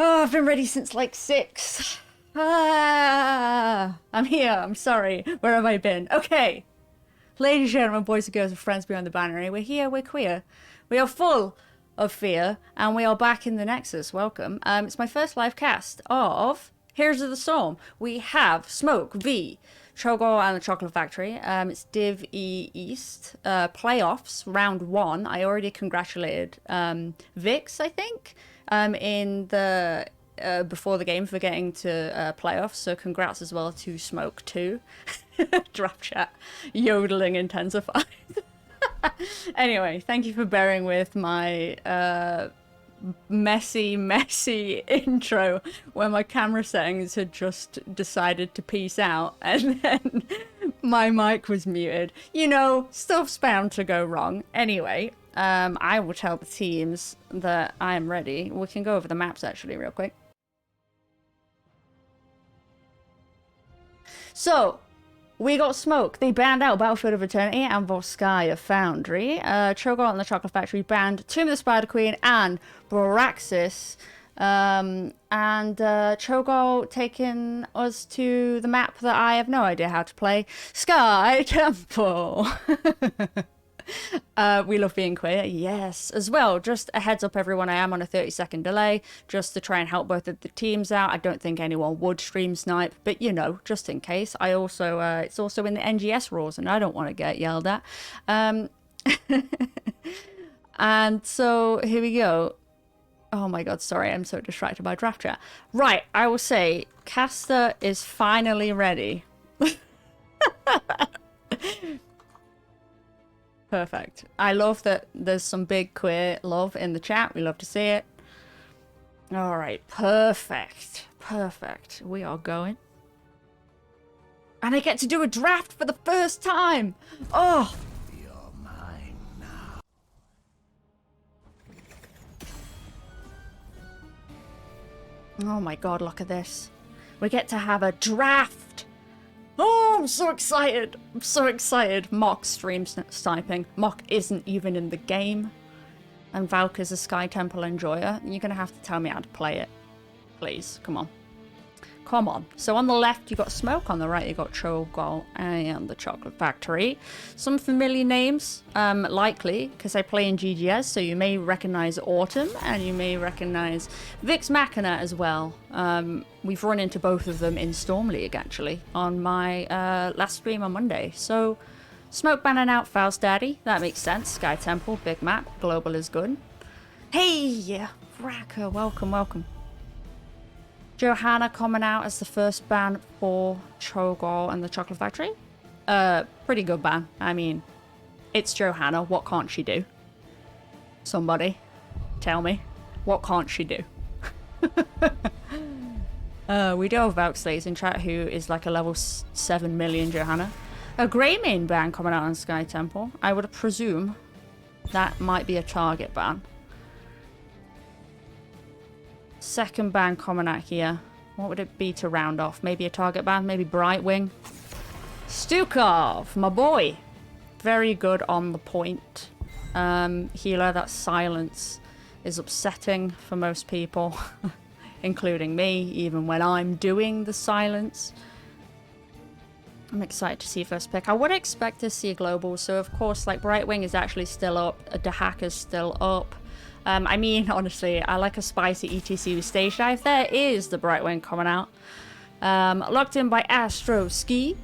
Oh, I've been ready since like 6. I'm here. I'm sorry. Where have I been? Okay. Ladies and gentlemen, boys and girls and friends beyond the binary, we're here, we're queer. We are full of fear, and we are back in the Nexus. Welcome. It's my first live cast of Heroes of the Storm. We have Smoke v Chogall and the Chocolate Factory. It's Div E East. Playoffs, round 1. I already congratulated Vix, I think, in the before the game for getting to playoffs. So congrats as well to Smoke too. Draft chat. Yodeling intensified. Anyway, thank you for bearing with my messy intro where my camera settings had just decided to peace out and then my mic was muted. You know, stuff's bound to go wrong. Anyway, I will tell the teams that I am ready. We can go over the maps actually real quick. So, we got Smoke. They banned out Battlefield of Eternity and Volskaya Foundry. Chogall and the Chocolate Factory banned Tomb of the Spider Queen and Boraxis. And Chogall taking us to the map that I have no idea how to play. Sky Temple. We love being queer, yes. As well, just a heads up everyone, I am on a 30-second delay, just to try and help both of the teams out. I don't think anyone would stream snipe, but you know, just in case. I also, it's also in the NGS rules, and I don't want to get yelled at. And so, here we go. Oh my god, sorry, I'm so distracted by draft chat. Right, I will say, Caster is finally ready. Perfect. I love that there's some big queer love in the chat. We love to see it. All right. Perfect. Perfect. We are going. And I get to do a draft for the first time. Oh. You're mine now. Oh my god, look at this. We get to have a draft. Oh, I'm so excited. I'm so excited. Mock stream sniping. Mock isn't even in the game. And Valk is a Sky Temple enjoyer. You're going to have to tell me how to play it. Please, come on. Come on. So on the left, you got Smoke. On the right, you got Chogall and the Chocolate Factory. Some familiar names, likely, because I play in GGS, so you may recognize Autumn, and you may recognize Vix Machina as well. We've run into both of them in Storm League, actually, on my last stream on Monday. So, Smoke banning out Faust Daddy. That makes sense. Sky Temple, big map. Global is good. Hey, Raka, welcome, welcome. Johanna coming out as the first ban for Chogall and the Chocolate Factory. Pretty good ban. I mean, it's Johanna. What can't she do? Somebody, tell me. What can't she do? We do have Valkslays in chat who is like a level 7 million Johanna. A Greymane ban coming out on Sky Temple. I would presume that might be a target ban. Second ban coming out here. What would it be to round off? Maybe a target ban? Maybe Brightwing? Stukov, my boy. Very good on the point. Healer, that silence is upsetting for most people. Including me, even when I'm doing the silence. I'm excited to see first pick. I would expect to see a global, so of course, like, Brightwing is actually still up. Dahaka's still up. I mean, honestly, I like a spicy ETC with stage dive. There is the Brightwing coming out. Locked in by Astro Ski.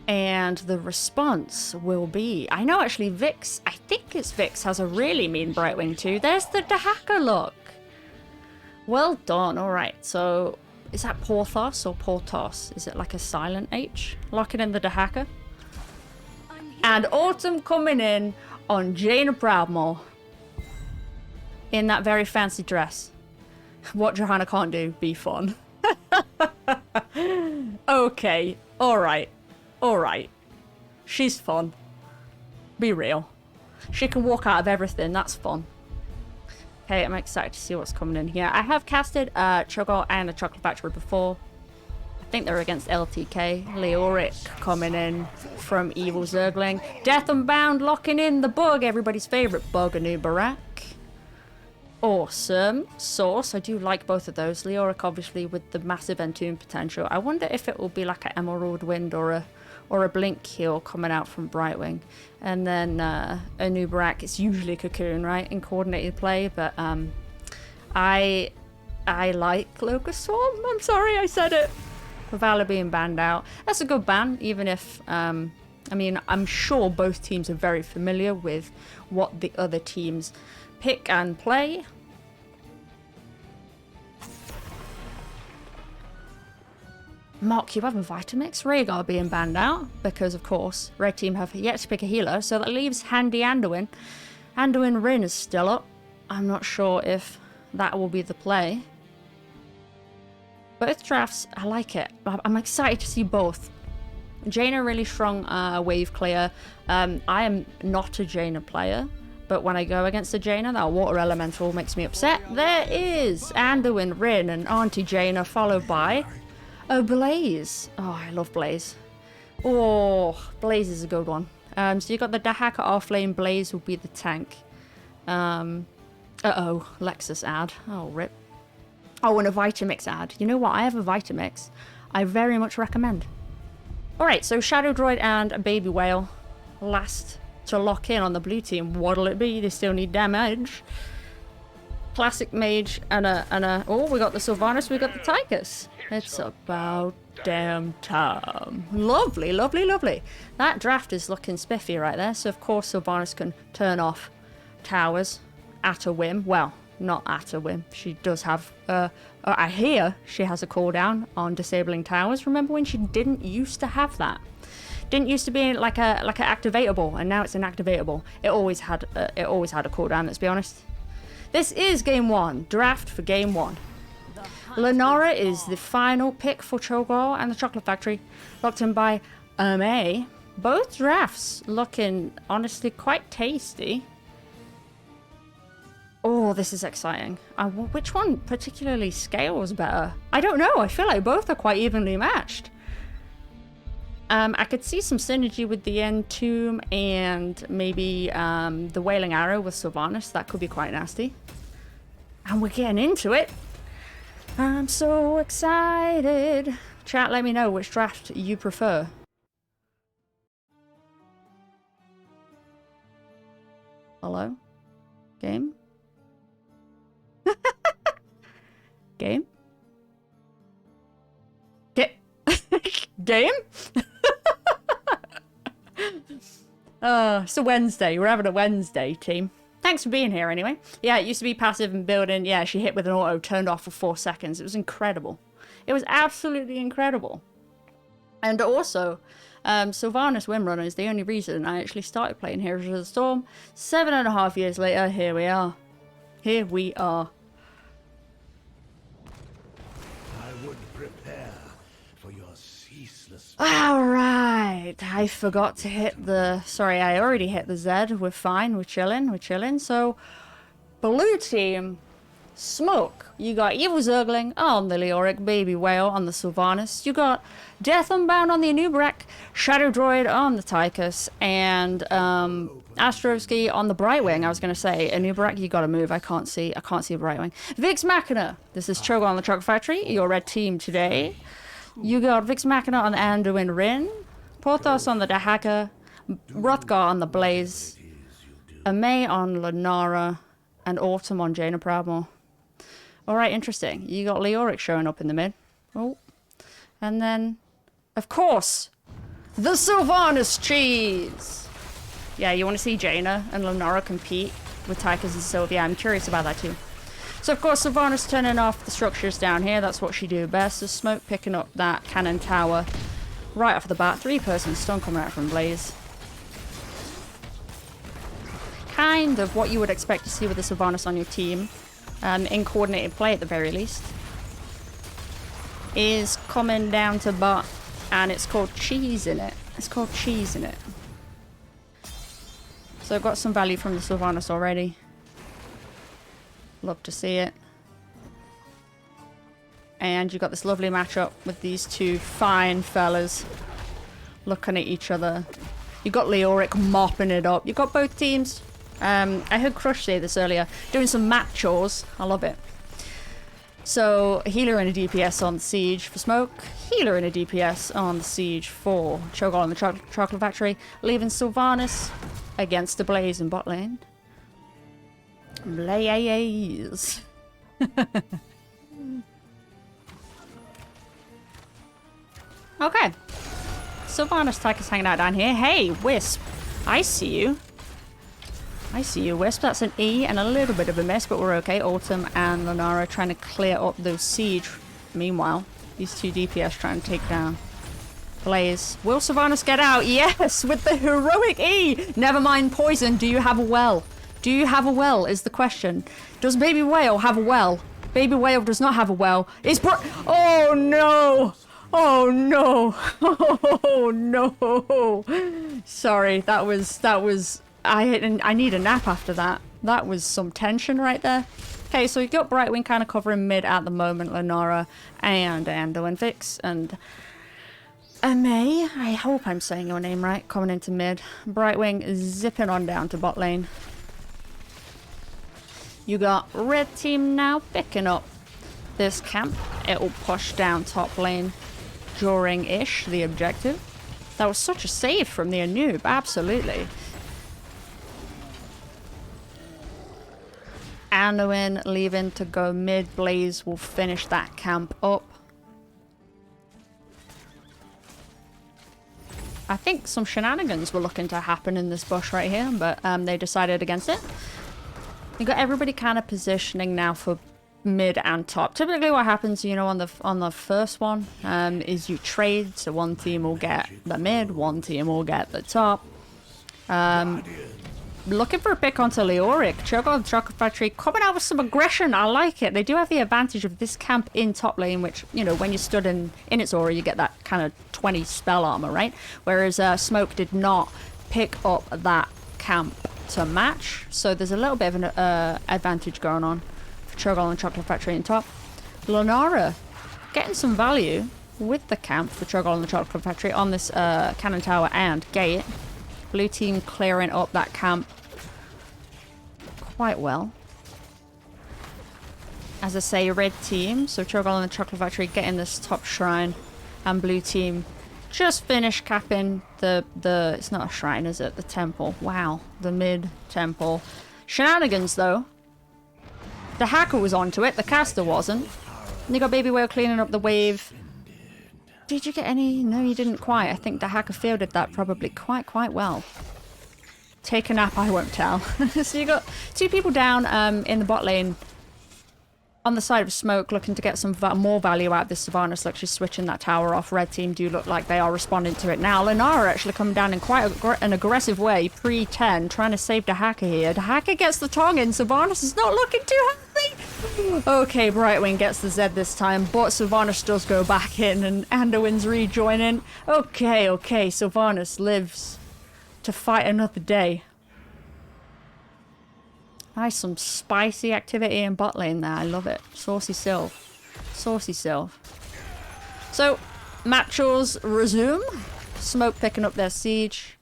And the response will be... I know, actually, Vix... I think it's Vix has a really mean Brightwing too. There's the Dahaka look. Well done. All right, so... Is that Porthos or Portos? Is it like a silent H? Locking in the Dahaka. And Autumn coming in on Jaina Proudmore. In that very fancy dress. What Johanna can't do, be fun. Okay, alright. Alright. She's fun. Be real. She can walk out of everything, that's fun. Okay, I'm excited to see what's coming in here. I have casted Chogall and the Chocolate Factory before. I think they're against LTK. Leoric coming in from Evil Zergling. Death Unbound locking in the bug, everybody's favourite bug, Anubarak. awesome. Source, I do like both of those. Leoric, obviously, with the massive Entomb potential. I wonder if it will be like an Emerald Wind or a Blink Heal coming out from Brightwing. And then a Nubarak, it's usually Cocoon, right, in coordinated play, but I like Locust Swarm. I'm sorry I said it. Valor being banned out. That's a good ban, even if, I mean, I'm sure both teams are very familiar with what the other teams pick and play. Mark, you have a Vitamix. Rhaegar being banned out because, of course, red team have yet to pick a healer, so that leaves Handy Anduin. Anduin Rin is still up. I'm not sure if that will be the play. Both drafts, I like it. I'm excited to see both. Jaina really strong wave clear. I am not a Jaina player, but when I go against a Jaina, that water elemental makes me upset. There is Anduin Rin and Auntie Jaina, followed by a Blaze. Oh, I love Blaze. Oh, Blaze is a good one. So you got the Dahaka Offlane. Blaze will be the tank. Uh-oh, Lexus ad. Oh, rip. Oh, and a Vitamix ad. You know what? I have a Vitamix. I very much recommend. Alright, so Shadow Droid and Baby Whale. Last to lock in on the blue team. What'll it be? They still need damage. Classic Mage and a... Oh, we got the Sylvanas, we got the Tychus. It's about damn time. Lovely, lovely, lovely. That draft is looking spiffy right there. So, of course, Sylvanas can turn off towers at a whim. Well, not at a whim. She does have, I hear she has a cooldown on disabling towers. Remember when she didn't used to have that? Didn't used to be like a activatable, and now it's an activatable. It always had a cooldown, let's be honest. This is game one. Draft for game one. Lenora is the final pick for Chogall and the Chocolate Factory, locked in by A. Both drafts looking honestly quite tasty. Oh, this is exciting. Which one particularly scales better? I don't know. I feel like both are quite evenly matched. I could see some synergy with the Entomb and maybe the Wailing Arrow with Sylvanas. That could be quite nasty. And we're getting into it. I'm so excited. Chat, let me know which draft you prefer. Hello? Game? Game? Game? It's a Wednesday. We're having a Wednesday, team. Thanks for being here anyway. Yeah, it used to be passive and building. Yeah, she hit with an auto, turned off for 4 seconds. It was incredible. It was absolutely incredible. And also, Sylvanas Windrunner is the only reason I actually started playing Heroes of the Storm. 7.5 years later, here we are. Here we are. I would prepare for your ceaseless... Alright, I forgot to hit the... Sorry, I already hit the Z. We're fine, we're chilling. So, blue team, Smoke. You got Evil Zergling on the Leoric, Baby Whale on the Sylvanas. You got Death Unbound on the Anubarak, Shadow Droid on the Tychus, and Astrovsky on the Brightwing. I was going to say, Anubarak, you got to move. I can't see Brightwing. Vix Machina. This is Chogall on the Chocolate Factory, your red team today. You got Vix Machina on the Anduin Rin, Porthos on the Dahaka, Rothgar on the Blaze, Amay on Lenara, and Autumn on Jaina Proudmoore. Alright, interesting. You got Leoric showing up in the mid. Oh. And then, of course, the Sylvanas cheese! Yeah, you want to see Jaina and Lenara compete with Tychus and Sylvia. I'm curious about that too. So, of course, Sylvanas turning off the structures down here. That's what she do best. So, Smoke picking up that cannon tower right off the bat. 3-person stun coming out from Blaze. Kind of what you would expect to see with the Sylvanas on your team. In coordinated play at the very least, is coming down to bot, and it's called cheese in it. It's called cheese in it. So I've got some value from the Sylvanas already. Love to see it. And you've got this lovely matchup with these two fine fellas looking at each other. You've got Leoric mopping it up. You've got both teams I heard Crush say this earlier. Doing some map chores. I love it. So, healer and a DPS on the siege for Smoke. Healer and a DPS on the siege for Chogall and the Chocolate Factory. Leaving Sylvanas against the Blaze in bot lane. Blaze. Okay. Sylvanas Tyker's hanging out down here. Hey, Wisp. I see you. I see you, Wisp. That's an E and a little bit of a miss, but we're okay. Autumn and Lunara trying to clear up those siege. Meanwhile, these two DPS trying to take down Blaze. Will Sylvanas get out? Yes, with the heroic E. Never mind poison. Do you have a well? Do you have a well is the question. Does Baby Whale have a well? Baby Whale does not have a well. It's oh no! Oh no! Oh no! Sorry, that was. I need a nap after that. That was some tension right there. Okay, so you've got Brightwing kind of covering mid at the moment, Lenara and Ando and Vix and May. I hope I'm saying your name right. Coming into mid. Brightwing zipping on down to bot lane. You got red team now picking up this camp. It will push down top lane during-ish the objective. That was such a save from the Anub, absolutely. Anduin leaving to go mid. Blaze will finish that camp up. I think some shenanigans were looking to happen in this bush right here, but they decided against it. You got everybody kind of positioning now for mid and top. Typically what happens, you know, on the first one is you trade. So one team will get the mid, one team will get the top. Looking for a pick onto Leoric. Chogall and Chocolate Factory coming out with some aggression. I like it. They do have the advantage of this camp in top lane, which, you know, when you stood in its aura, you get that kind of 20 spell armor, right? Whereas Smoke did not pick up that camp to match. So there's a little bit of an advantage going on for Chogall and Chocolate Factory in top. Lunara getting some value with the camp for Chogall and the Chocolate Factory on this cannon tower and gate. Blue team clearing up that camp quite well. As I say, red team, so Chogall and the Chocolate Factory getting this top shrine, and blue team just finished capping the it's not a shrine, is it? The temple. Wow, the mid temple. Shenanigans though. The hacker was onto it, the caster wasn't. And you got Baby Whale cleaning up the wave. Did you get any? No, you didn't quite. I think the hacker fielded that probably quite well. Take a nap, I won't tell. So you got two people down in the bot lane on the side of Smoke looking to get some more value out of this Sylvanas. Look, she's switching that tower off. Red team do look like they are responding to it now. Lenara actually coming down in quite an aggressive way, pre-10, trying to save the hacker here. The hacker gets the tongue in. Sylvanas is not looking too healthy. Okay, Brightwing gets the Z this time, but Sylvanas does go back in and Anduin's rejoining. Okay, Sylvanas lives to fight another day. Nice, some spicy activity in bot lane there. I love it. Saucy Sylv. Saucy Sylv. So, matches resume. Smoke picking up their siege.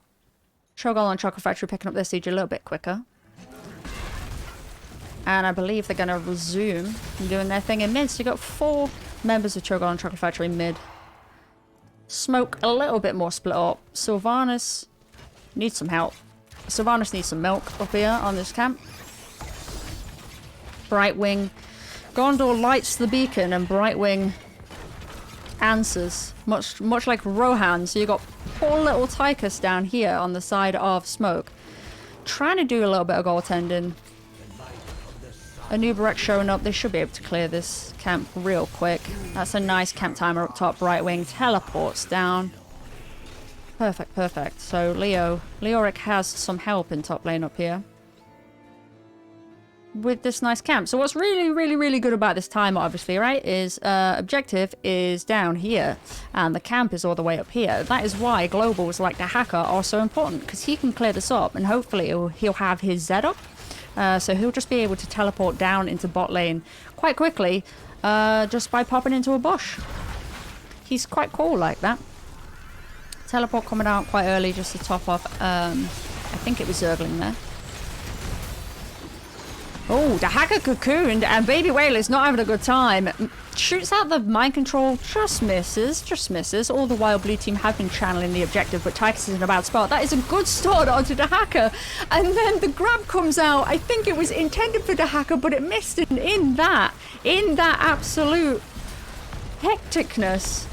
Chogall and Chocolate Factory picking up their siege a little bit quicker. And I believe they're going to resume doing their thing in mid. So you got 4 members of Chogall and Chocolate Factory mid. Smoke a little bit more split up. Sylvanas needs some help. Sylvanas needs some milk up here on this camp. Brightwing. Gondor lights the beacon and Brightwing answers. Much like Rohan. So you got poor little Tychus down here on the side of Smoke. Trying to do a little bit of goaltending. Anubarak showing up. They should be able to clear this camp real quick. That's a nice camp timer up top. Brightwing teleports down. Perfect. So Leoric has some help in top lane up here with this nice camp. So what's really good about this timer, obviously, right, is objective is down here and the camp is all the way up here. That is why globals like the hacker are so important, because he can clear this up and hopefully he'll have his Z up. So he'll just be able to teleport down into bot lane quite quickly just by popping into a bush. He's quite cool like that. Teleport coming out quite early just to top off. I think it was Zergling there. Oh, the hacker cocooned, and Baby Whale is not having a good time. Shoots out the mind control, just misses. All the while, blue team have been channeling the objective, but Tychus is in a bad spot. That is a good start onto the hacker. And then the grab comes out. I think it was intended for the hacker, but it missed it in that absolute hecticness.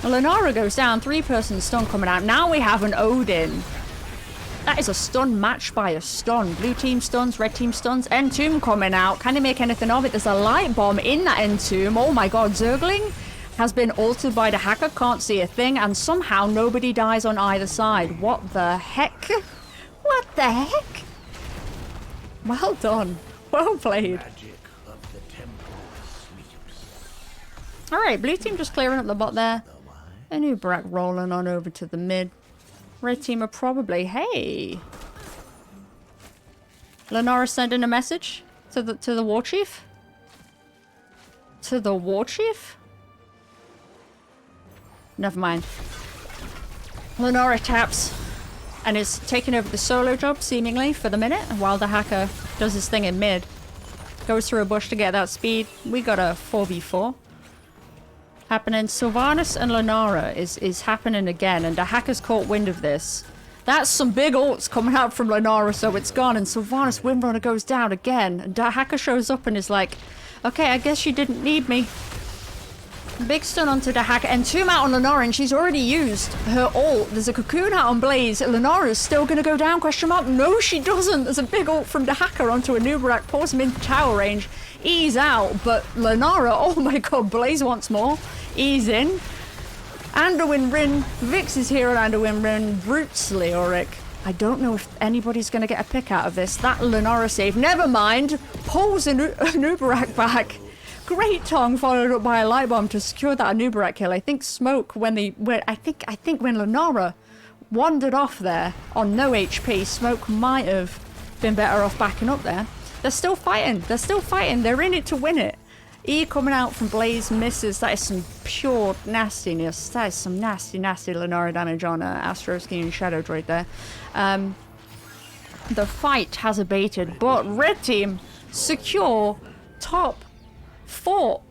Lenara goes down, 3-person stun coming out. Now we have an Odin. That is a stun matched by a stun. Blue team stuns, red team stuns. Entomb coming out. Can he make anything of it? There's a light bomb in that Entomb. Oh my god, Zergling has been altered by the hacker. Can't see a thing. And somehow nobody dies on either side. What the heck? What the heck? Well done. Well played. Alright, blue team just clearing up the bot there. And Uberak rolling on over to the mid. Red team are probably, hey. Lenara sending a message to the war chief? To the war chief? Never mind. Lenara taps and is taking over the solo job seemingly for the minute while the hacker does his thing in mid. Goes through a bush to get that speed. We got a 4v4. Happening. Sylvanas and Lenara is happening again, and the hacker's caught wind of this. That's some big ults coming out from Lenara, so it's gone, and Sylvanas Windrunner goes down again, and the hacker shows up and is like, okay, I guess you didn't need me. Big stun onto the hacker, and 2 out on Lenara, and she's already used her ult. There's a cocoon out on Blaze. Lenara's still gonna go down, question mark? No, she doesn't. There's a big ult from the hacker onto a Nubarak, pulls him into tower range. Ease out, but Lenara, oh my god, Blaze wants more. Ease in. Anduin Rin, Vix is here on Anduin Rin, Roots Leoric. I don't know if anybody's going to get a pick out of this. That Lenara save, never mind, pulls an Uberak back. Great tongue followed up by a light bomb to secure that Uberak kill. I think Smoke, when Lenara wandered off there on no HP, Smoke might have been better off backing up there. They're still fighting. They're in it to win it. E coming out from Blaze misses. That is some pure nastiness. That is some nasty Lenara damage on Astroski and Shadow Droid there. The fight has abated, but red team secure top 4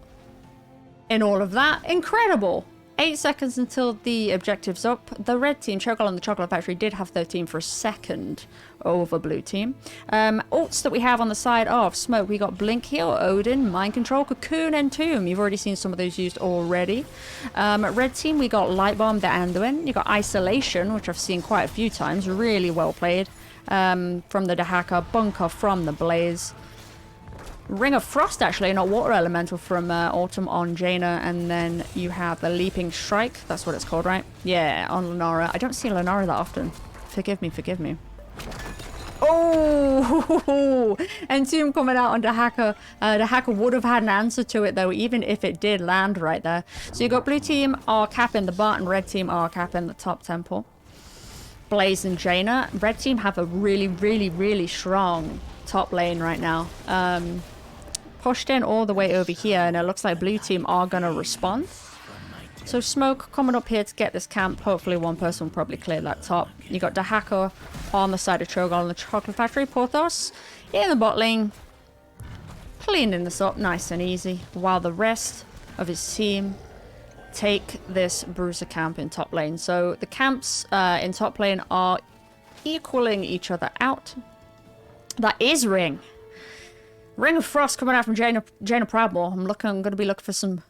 in all of that. Incredible. 8 seconds until the objective's up. The red team, Chogall and the Chocolate Factory, did have 13 for a second over blue team. Ults that we have on the side of Smoke. We got Blink here, Odin, Mind Control, Cocoon, and Tomb. You've already seen some of those used already. Red team, we got Light Bomb, the Anduin. You got Isolation, which I've seen quite a few times. Really well played. From the Dahaka, Bunker from the Blaze. Ring of Frost, actually, not Water Elemental from Autumn on Jaina, and then you have the Leaping Strike. That's what it's called, right? Yeah, on Lenara. I don't see Lenara that often. Forgive me. Oh! Entomb coming out on the hacker. The hacker would have had an answer to it, though, even if it did land right there. So you got blue team are capping the bot, and red team are capping the top temple. Blaze and Jaina. Red team have a really strong top lane right now. Pushed in all the way over here, and it looks like blue team are gonna respond. So Smoke coming up here to get this camp. Hopefully one person will probably clear that top. You got the hacker on the side of Chogall and the Chocolate Factory. Porthos in the bot lane, cleaning this up nice and easy, while the rest of his team take this Bruiser camp in top lane. So the camps in top lane are equaling each other out. That is Ring of Frost coming out from Jaina Proudmore. I'm going to be looking for some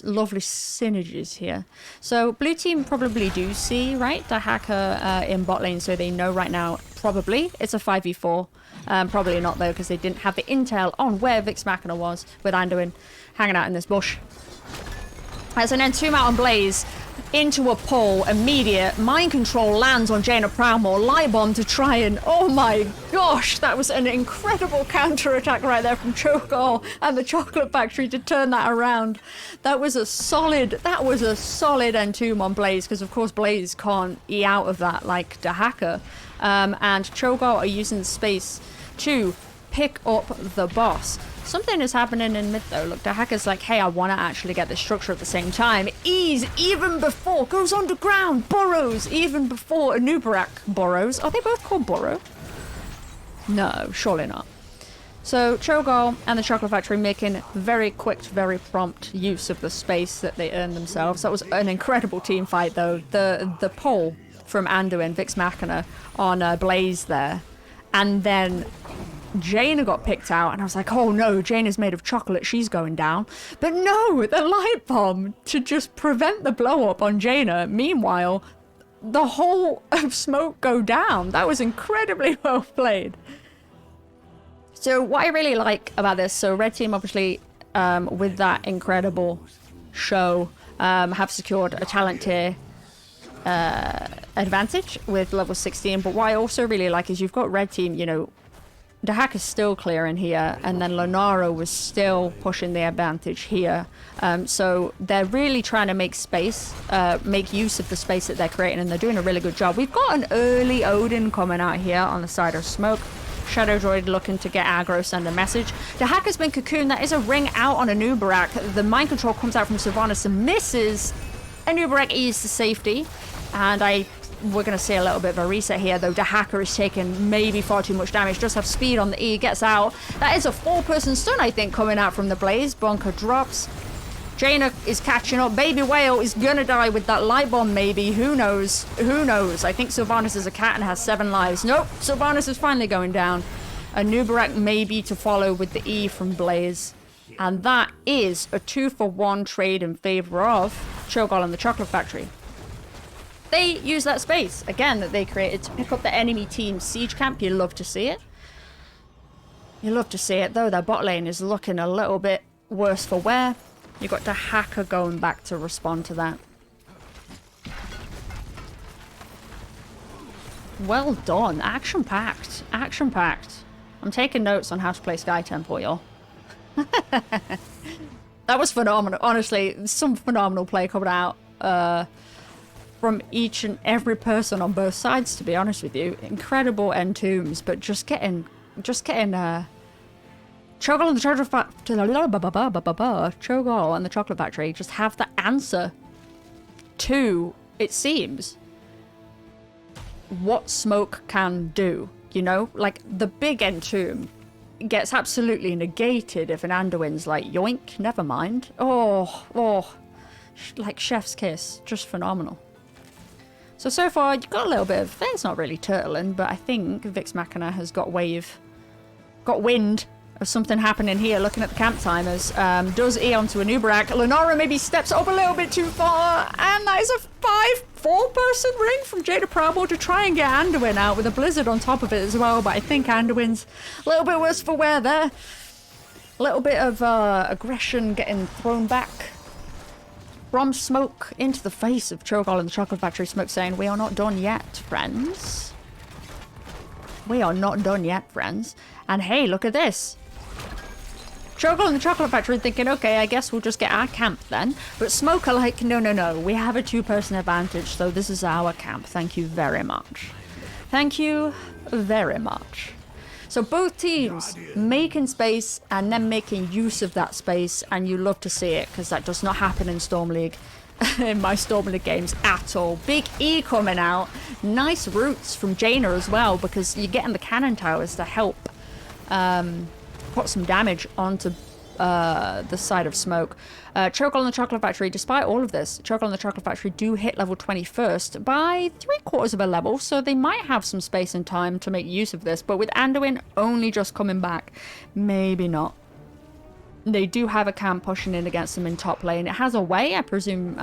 lovely synergies here. So blue team probably do see, right, the hacker in bot lane, so they know right now probably it's a 5v4. Probably not, though, because they didn't have the intel on where Vix Machina was with Anduin hanging out in this bush. So then 2 out on Blaze into a pull, immediate mind control lands on Jaina Proudmore, light bomb to try and, oh my gosh, that was an incredible counter attack right there from Chogall and the Chocolate Factory to turn that around. That was a solid Entomb on Blaze, because of course Blaze can't E out of that like the hacker. And Chogall are using the space to pick up the boss. Something is happening in mid though. Look, the hacker's like, hey, I want to actually get this structure at the same time. Ease even before, goes underground, burrows even before Anubarak burrows. Are they both called burrow? No, surely not. So Chogall and the Chocolate Factory making very quick, very prompt use of the space that they earned themselves. That was an incredible team fight, though. The pull from Anduin, Vix Machina, on Blaze there. And then Jaina got picked out, and I was like, oh no, Jaina's made of chocolate, she's going down. But no, the light bomb to just prevent the blow up on Jaina. Meanwhile, the whole of Smoke go down. That was incredibly well played. So what I really like about this, so Red Team obviously with that incredible show have secured a talent tier advantage with level 16. But what I also really like is you've got Red Team, you know, Dahak is still clearing here, and then Lunara was still pushing the advantage here. So they're really trying to make space, make use of the space that they're creating, and they're doing a really good job. We've got an early Odin coming out here on the side of Smoke. Shadow Droid looking to get aggro, send a message. Dahak has been cocooned. That is a ring out on Anubarak. The mind control comes out from Sylvanas and misses. Anubarak E's to safety. And we're going to see a little bit of a reset here, though. Dahaka is taking maybe far too much damage. Does have speed on the E, gets out. That is a 4-person stun, I think, coming out from the Blaze. Bonker drops. Jaina is catching up. Baby Whale is going to die with that light bomb, maybe. Who knows? Who knows? I think Sylvanas is a cat and has 7 lives. Nope, Sylvanas is finally going down. Anubarak maybe to follow with the E from Blaze. And that is a 2-for-1 trade in favor of Chogall and the Chocolate Factory. They use that space, again, that they created to pick up the enemy team's siege camp. You love to see it. You love to see it, though. Their bot lane is looking a little bit worse for wear. You've got Dahaka going back to respond to that. Well done. Action-packed. Action-packed. I'm taking notes on how to play Sky Temple, y'all. That was phenomenal. Honestly, some phenomenal play coming out from each and every person on both sides, to be honest with you. Incredible end tombs, but just getting Chogall and the Chogall and the Chocolate Factory just have the answer to, it seems, what Smoke can do. You know, like the big entomb gets absolutely negated if an Anduin's like, yoink, never mind. Oh, like chef's kiss, just phenomenal. So far you've got a little bit of, it's not really turtling, but I think Vix Machina has got wind of something happening here. Looking at the camp timers, does E onto Anubarak. Lunara maybe steps up a little bit too far, and that is a 4-person ring from Jada Prabo to try and get Anduin out with a blizzard on top of it as well. But I think Anduin's a little bit worse for wear there. A little bit of aggression getting thrown back from Smoke into the face of Chogall and the Chocolate Factory. Smoke saying, we are not done yet, friends. We are not done yet, friends. And hey, look at this. Chogall and the Chocolate Factory thinking, okay, I guess we'll just get our camp then. But Smoke are like, no. We have a 2-person advantage, so this is our camp. Thank you very much. Thank you very much. So both teams making space and then making use of that space, and you love to see it because that does not happen in Storm League, in my Storm League games at all. Big E coming out. Nice roots from Jaina as well, because you're getting the cannon towers to help put some damage onto the side of Smoke. Chogall and the Chocolate Factory, despite all of this, Chogall and the Chocolate Factory do hit level 21st by 3/4 of a level, so they might have some space and time to make use of this, but with Anduin only just coming back, maybe not. They do have a camp pushing in against them in top lane. It has a way, I presume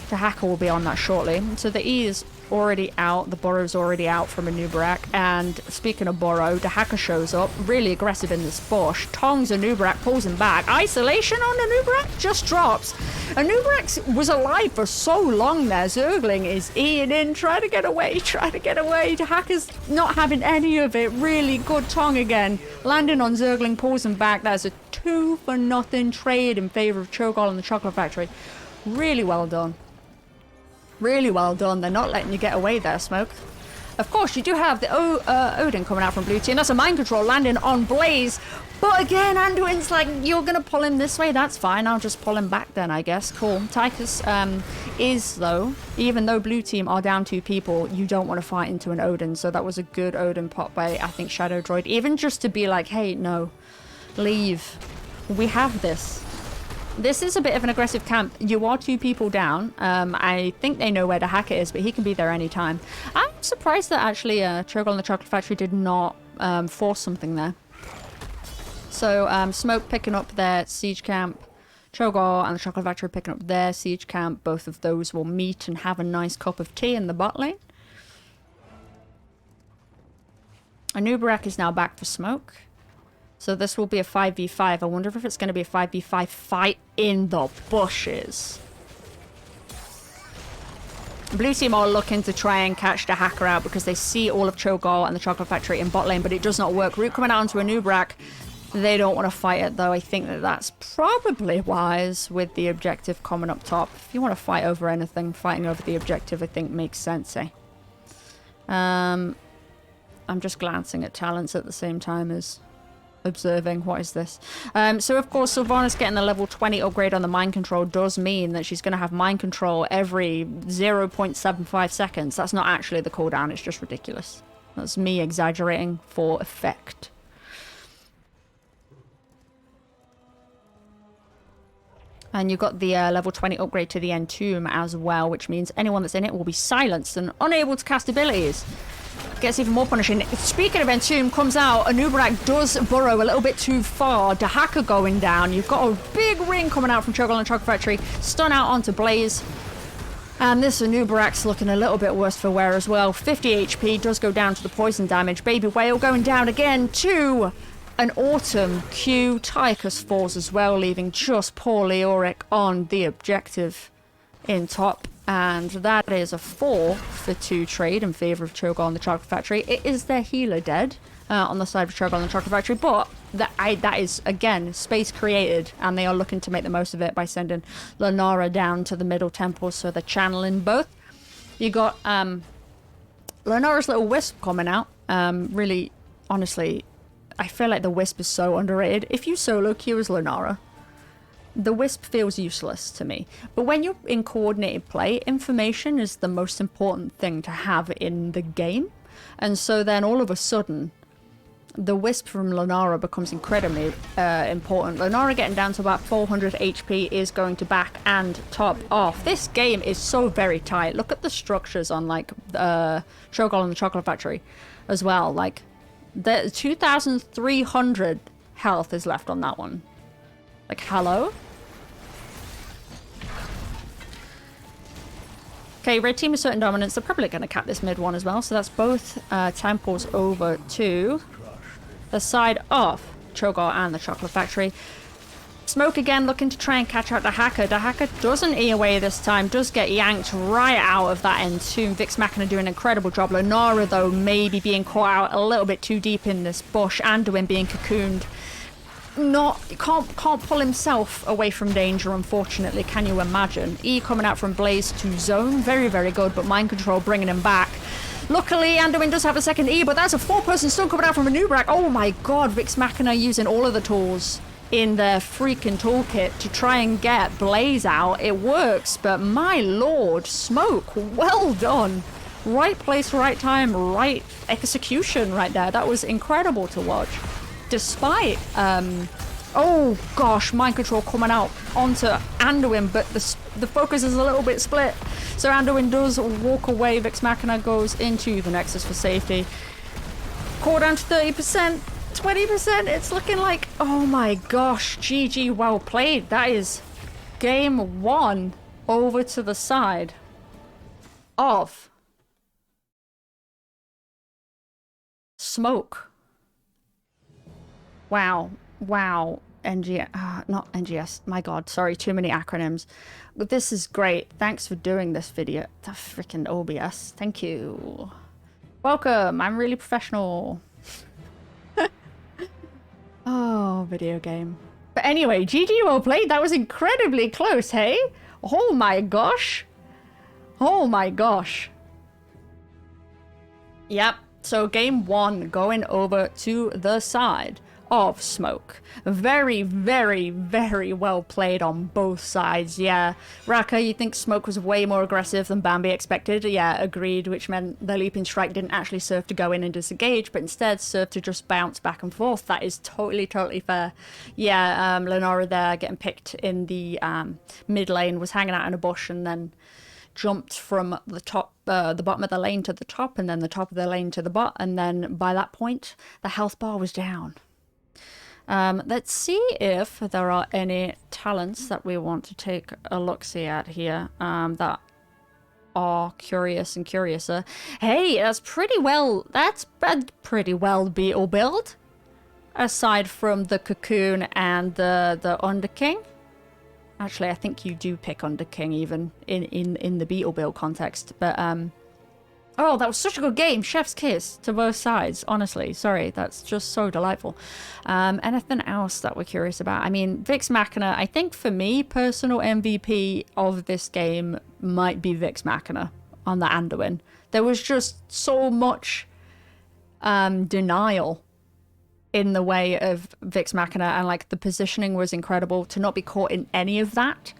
the hacker will be on that shortly. So the E is already out, the Burrow's already out from Anubarak, and speaking of Burrow, the hacker shows up, really aggressive in this bush, tongs Anubarak, pulls him back. Isolation on Anubarak just drops. Anubarak was alive for so long there. Zergling is eating in, trying to get away. The hacker's not having any of it. Really good tong again. Landing on Zergling, pulls him back. That's a 2-for-0 trade in favor of Chogall and the Chocolate Factory. Really well done. Really well done. They're not letting you get away there, Smoke. Of course, you do have the Odin coming out from blue team. That's a mind control landing on Blaze. But again, Anduin's like, you're gonna pull him this way, that's fine. I'll just pull him back then, I guess. Cool. Tychus is, though, even though blue team are down 2 people, you don't want to fight into an Odin. So that was a good Odin pop by, I think, Shadow Droid. Even just to be like, hey, no, leave. We have this. This is a bit of an aggressive camp. You are 2 people down. I think they know where the hacker is, but he can be there anytime. I'm surprised that actually Chogall and the Chocolate Factory did not force something there. So Smoke picking up their siege camp. Chogall and the Chocolate Factory picking up their siege camp. Both of those will meet and have a nice cup of tea in the bot lane. Anubarak is now back for Smoke. So this will be a 5v5. I wonder if it's going to be a 5v5 fight in the bushes. Blue team are looking to try and catch the hacker out because they see all of Chogall and the Chocolate Factory in bot lane, but it does not work. Root coming out onto Anubarak. They don't want to fight it, though. I think that that's probably wise with the objective coming up top. If you want to fight over anything, fighting over the objective, I think makes sense, eh? I'm just glancing at talents at the same time as observing. What is this? So of course Sylvanas getting the level 20 upgrade on the mind control does mean that she's going to have mind control every 0.75 seconds. That's not actually the cooldown, it's just ridiculous. That's me exaggerating for effect. And you've got the level 20 upgrade to the Entomb as well, which means anyone that's in it will be silenced and unable to cast abilities. Gets even more punishing. Speaking of Entomb, comes out. Anubarak does burrow a little bit too far. Dahaka going down. You've got a big ring coming out from Chogall and Chocolate Factory. Stun out onto Blaze. And this Anubarak's looking a little bit worse for wear as well. 50 HP. Does go down to the poison damage. Baby Whale going down again to an Autumn Q. Tychus falls as well, leaving just poor Leoric on the objective in top. And that is a 4 for 2 trade in favour of Chogall and the Chocolate Factory. It is their healer dead on the side of Chogall and the Chocolate Factory, but that is, again, space created, and they are looking to make the most of it by sending Lunara down to the middle temple, so they're channeling both. You got Lunara's little wisp coming out. Really, honestly, I feel like the wisp is so underrated. If you solo queue as Lunara, the wisp feels useless to me. But when you're in coordinated play, information is the most important thing to have in the game. And so then all of a sudden, the wisp from Lunara becomes incredibly important. Lunara getting down to about 400 HP is going to back and top off. This game is so very tight. Look at the structures on like Chogall and the Chocolate Factory as well. Like the 2,300 health is left on that one. Like, hello? Okay, red team is certain dominance. They're probably going to cap this mid one as well. So that's both temples over to the side of Chogall and the Chocolate Factory. Smoke again looking to try and catch out the hacker. The hacker doesn't E away this time. Does get yanked right out of that Entomb. Vix Machina doing an incredible job. Lunara, though, maybe being caught out a little bit too deep in this bush. Anduin being cocooned. Can't pull himself away from danger, unfortunately. Can you imagine? E coming out from Blaze to zone. Very, very good, but mind control bringing him back. Luckily, Anduin does have a second E, but that's a 4-person stun coming out from Anubarak. Oh my god, Vix Machina using all of the tools in their freaking toolkit to try and get Blaze out. It works, but my lord, Smoke, well done. Right place, right time, right execution right there. That was incredible to watch. Despite, oh gosh, mind control coming out onto Anduin, but the focus is a little bit split. So Anduin does walk away. Vix Machina goes into the Nexus for safety. Core down to 30%. 20%, it's looking like, oh my gosh, GG, well played. That is game 1 over to the side of Smoke. Wow, NGS, not NGS, my god, sorry, too many acronyms. But this is great. Thanks for doing this video. The freaking OBS, thank you. Welcome, I'm really professional. Oh, video game. But anyway, GG, well played. That was incredibly close, hey? Oh my gosh. Oh my gosh. Yep. So game 1 going over to the side of Smoke. Very, very, very well played on both sides. Yeah, Raka, you think Smoke was way more aggressive than Bambi expected? Yeah, agreed, which meant the leaping strike didn't actually serve to go in and disengage, but instead served to just bounce back and forth. That is totally, totally fair. Yeah, Lenora there getting picked in the mid lane, was hanging out in a bush and then jumped from the top, the bottom of the lane to the top, and then the top of the lane to the bot, and then by that point, the health bar was down. Let's see if there are any talents that we want to take a look-see at here that are curious and curiouser. Hey, that's pretty well Beetle build. Aside from the Cocoon and the Underking. Actually, I think you do pick Underking even in the Beetle build context. But, oh, that was such a good game. Chef's kiss to both sides, honestly. Sorry, that's just so delightful. Anything else that we're curious about? I mean, Vix Machina, I think for me, personal MVP of this game might be Vix Machina on the Anduin. There was just so much denial in the way of Vix Machina, and like the positioning was incredible to not be caught in any of that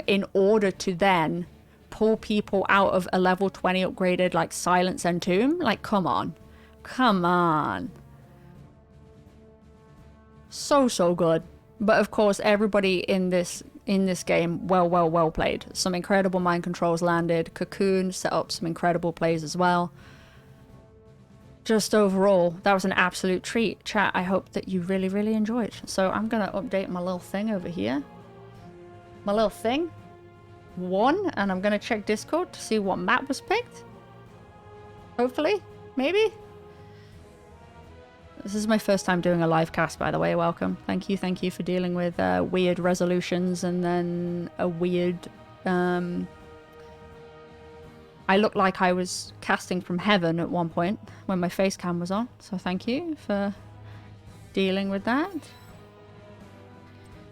in order to then pull people out of a level 20 upgraded like Silence and Tomb. Like, come on. Come on. So good. But of course, everybody in this game, well played. Some incredible mind controls landed. Cocoon set up some incredible plays as well. Just overall, that was an absolute treat. Chat, I hope that you really enjoyed. So I'm going to update my little thing over here. My little thing. And I'm going to check Discord to see what map was picked. Hopefully. Maybe. This is my first time doing a live cast, by the way. Welcome. Thank you for dealing with weird resolutions and then a weird... I looked like I was casting from heaven at one point when my face cam was on. So thank you for dealing with that.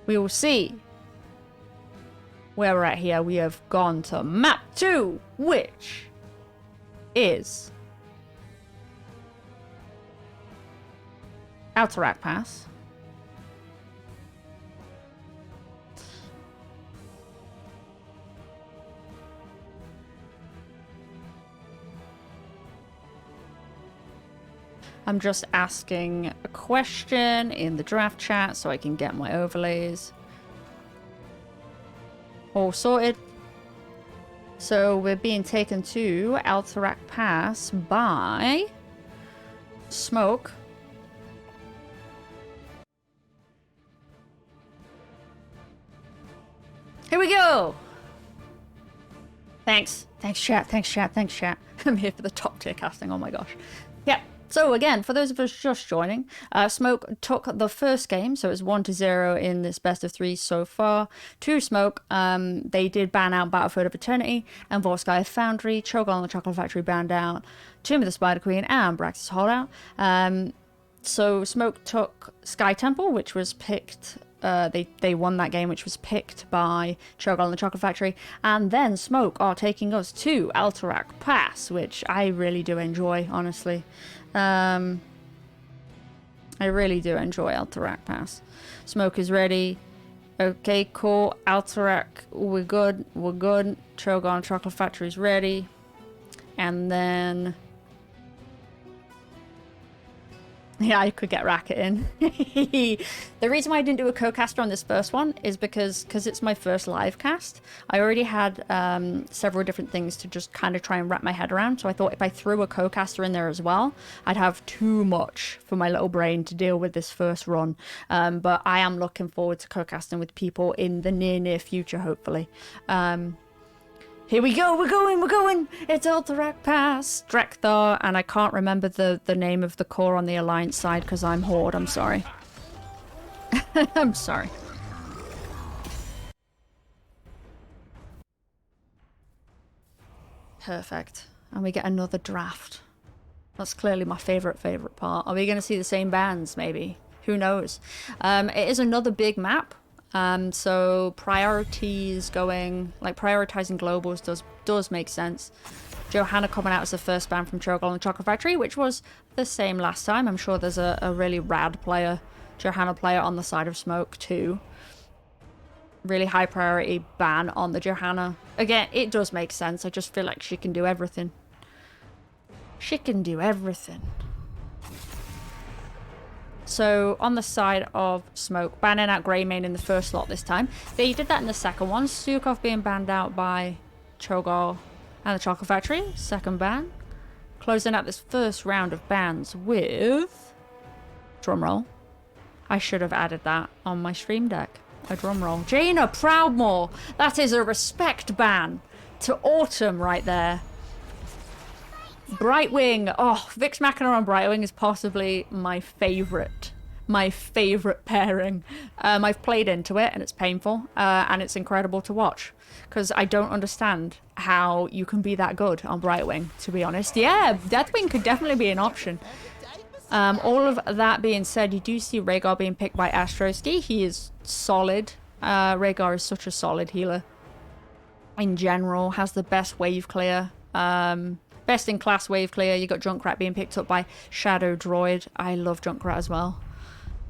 We will see where we're at here. We have gone to map 2, which is Alterac Pass. I'm just asking a question in the draft chat so I can get my overlays all sorted. So we're being taken to Alterac Pass by Smoke. Here we go! Thanks. Thanks, chat. Thanks, chat. Thanks, chat. I'm here for the top tier casting. Oh my gosh. Yep. So again, for those of us just joining, Smoke took the first game, so it's 1-0 in this best of 3 so far. To Smoke, they did ban out Battlefield of Eternity and Volsky Foundry. Chogall and the Chocolate Factory banned out Tomb of the Spider Queen and Brax's Holdout. So Smoke took Sky Temple, which was picked... they won that game, which was picked by Chogall and the Chocolate Factory. And then Smoke are taking us to Alterac Pass, which I really do enjoy, honestly. I really do enjoy Alterac Pass. Smoke is ready. Okay, cool. Alterac, we're good. We're good. Chogall and Chocolate Factory is ready. And then... yeah, I could get Racket in. The reason why I didn't do a co-caster on this first one is because it's my first live cast. I already had several different things to just kind of try and wrap my head around. So I thought if I threw a co-caster in there as well, I'd have too much for my little brain to deal with this first run. But I am looking forward to co-casting with people in the near future, hopefully. Here we go, we're going! It's Alterac Pass, Drekthar, and I can't remember the name of the core on the Alliance side because I'm Horde, I'm sorry. I'm sorry. Perfect. And we get another draft. That's clearly my favourite part. Are we going to see the same bands, maybe? Who knows? It is another big map. So priorities going, like prioritizing globals does make sense. Johanna coming out as the first ban from Chogall and Chocolate Factory, which was the same last time. I'm sure there's a really rad player Johanna player on the side of Smoke too. Really high priority ban on the Johanna. Again, it does make sense. I just feel like she can do everything. She can do everything. So on the side of Smoke, banning out Greymane in the first slot this time. They did that in the second one. Stukov being banned out by Chogall and the Chocolate Factory. Second ban. Closing out this first round of bans with... Drumroll. I should have added that on my stream deck. A drumroll. Jaina Proudmore! That is a respect ban to Autumn right there. Brightwing. Oh, Vix Machina on Brightwing is possibly my favourite. My favourite pairing. I've played into it and it's painful. And it's incredible to watch. Because I don't understand how you can be that good on Brightwing, to be honest. Yeah, Deathwing could definitely be an option. All of that being said, you do see Rhaegar being picked by Astroski. He is solid. Rhaegar is such a solid healer. In general, has the best wave clear. Best in class wave clear. You got Junkrat being picked up by Shadow Droid. I love Junkrat as well.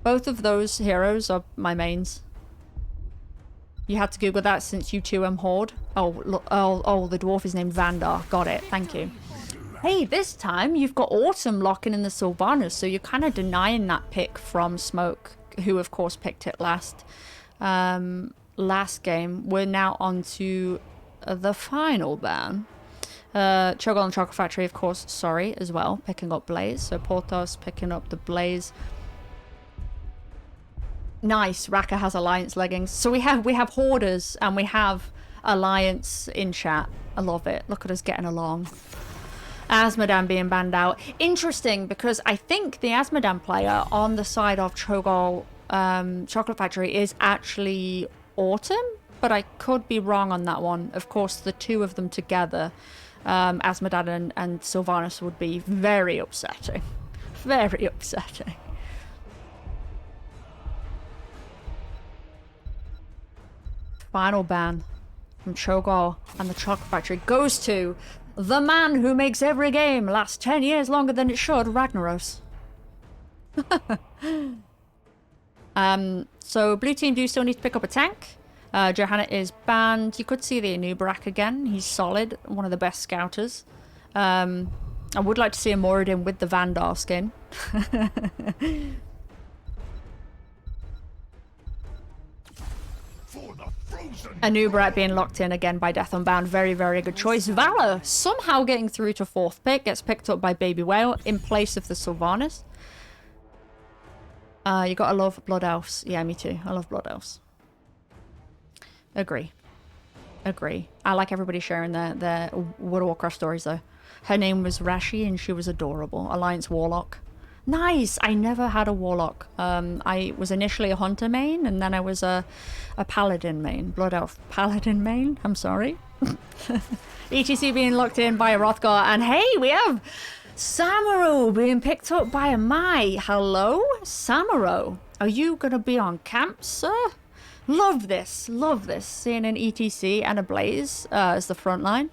Both of those heroes are my mains. You had to Google that since you 2M Horde. Oh, look, oh, the dwarf is named Vandar. Got it. Thank you. Hey, this time you've got Autumn locking in the Sylvanas, so you're kind of denying that pick from Smoke, who of course picked it last. Last game. We're now on to the final ban. Chogall and Chocolate Factory, of course, sorry, as well, picking up Blaze. So Portos picking up the Blaze. Nice, Raka has Alliance leggings. So we have Hoarders and we have Alliance in chat. I love it. Look at us getting along. Asmodan being banned out. Interesting, because I think the Asmodan player on the side of Chogall Chocolate Factory is actually Autumn, but I could be wrong on that one. Of course, the two of them together, Asmodan and Sylvanas, would be very upsetting. Very upsetting. Final ban from Chogall and the Chocolate Factory goes to the man who makes every game last 10 years longer than it should, Ragnaros. So blue team do still need to pick up a tank. Johanna is banned. You could see the Anubarak again. He's solid. One of the best scouters. I would like to see a Moradin with the Vandar skin. Anubarak being locked in again by Death Unbound. Very, very good choice. Valor somehow getting through to 4th pick. Gets picked up by Baby Whale in place of the Sylvanas. You gotta love Blood Elves. Yeah, me too. I love Blood Elves. Agree. Agree. I like everybody sharing their World of Warcraft stories though. Her name was Rashi and she was adorable. Alliance Warlock. Nice! I never had a Warlock. I was initially a Hunter main and then I was a Paladin main. Blood Elf Paladin main. I'm sorry. ETC being locked in by a Rothgar. And hey, we have Samuro being picked up by a Mai. Hello? Samuro. Are you gonna be on camp, sir? Love this. Love this. Seeing an ETC and a Blaze as the front line.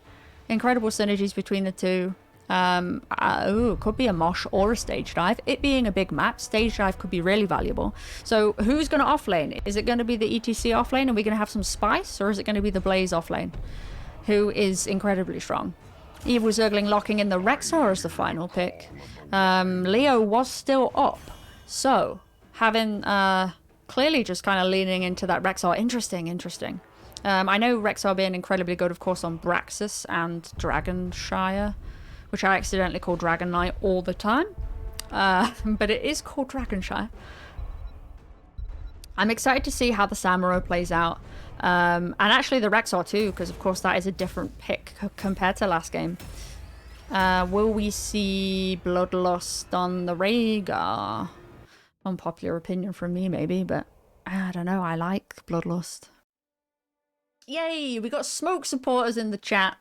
Incredible synergies between the two. Could be a Mosh or a Stage Dive. It being a big map, Stage Dive could be really valuable. So who's going to offlane? Is it going to be the ETC offlane and we're going to have some spice? Or is it going to be the Blaze offlane? Who is incredibly strong. Evil Zergling locking in the Rexar as the final pick. Leo was still up. So, having clearly just kind of leaning into that Rexar. Interesting, interesting. I know Rexar being incredibly good, of course, on Braxis and Dragonshire, which I accidentally call Dragon Knight all the time. But it is called Dragonshire. I'm excited to see how the Samuro plays out. And actually the Rexar too, because of course that is a different pick compared to last game. Will we see Bloodlust on the Rhaegar? Unpopular opinion from me maybe, but I don't know, I like Bloodlust. Yay, we got Smoke supporters in the chat.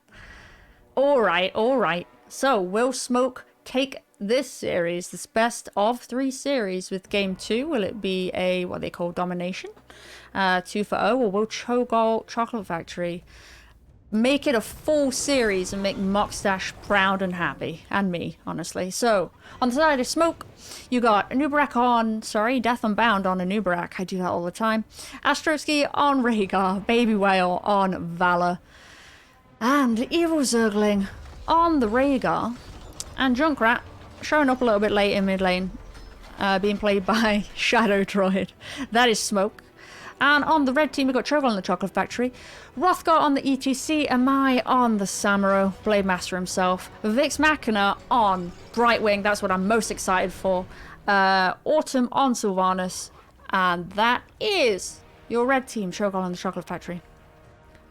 Alright, alright. So, will Smoke take this series, this best of 3 series with game 2? Will it be a, what they call domination? 2-0, or will Chogall Chocolate Factory make it a full series and make Mockstash proud and happy. And me, honestly. So, on the side of Smoke, you got Anubarak on, Death Unbound on Anubarak. I do that all the time. Astrosky on Rhaegar. Baby Whale on Valor. And Evil Zergling on the Rhaegar. And Junkrat showing up a little bit late in mid lane. Being played by Shadow Droid. That is Smoke. And on the red team, we've got Chogall on the Chocolate Factory, Hrothgar on the ETC, Amai on the Samuro, Blade Master himself, Vix Machina on Brightwing, that's what I'm most excited for, Autumn on Sylvanas, and that is your red team, Chogall on the Chocolate Factory.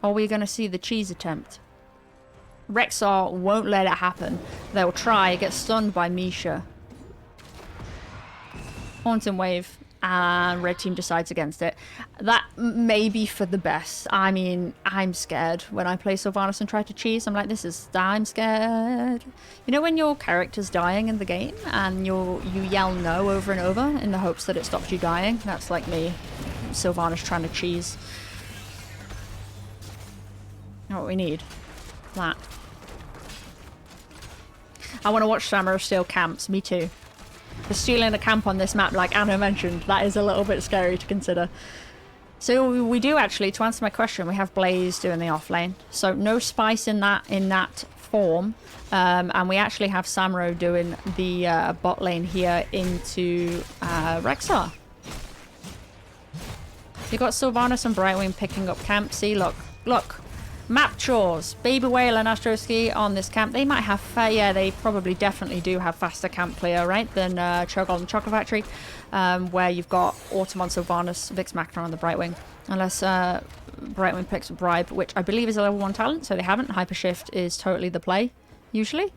Are we going to see the cheese attempt? Rexar won't let it happen. They'll try, get stunned by Misha. Haunting Wave. And red team decides against it. That may be for the best. I mean, I'm scared when I play Sylvanas and try to cheese. I'm like, I'm scared. You know when your character's dying in the game and you yell no over and over in the hopes that it stops you dying? That's like me, Sylvanas trying to cheese. You know what we need? That. I want to watch Samuro steal camps. Me too. For stealing a camp on this map, like Anna mentioned, that is a little bit scary to consider. So we do actually, to answer my question, we have Blaze doing the off lane. So no Spice in that form. And we actually have Samuro doing the bot lane here into Rexar. You got Sylvanas and Brightwing picking up camp. See, look. Map chores. Baby Whale and Astrosky on this camp. They might have, yeah, they probably definitely do have faster camp clear, right, than Chogall and Chocolate Factory, where you've got Autumn on Sylvanas, Vix Machina on the Brightwing. Unless Brightwing picks a Bribe, which I believe is a level 1 talent, so they haven't. Hypershift is totally the play, usually.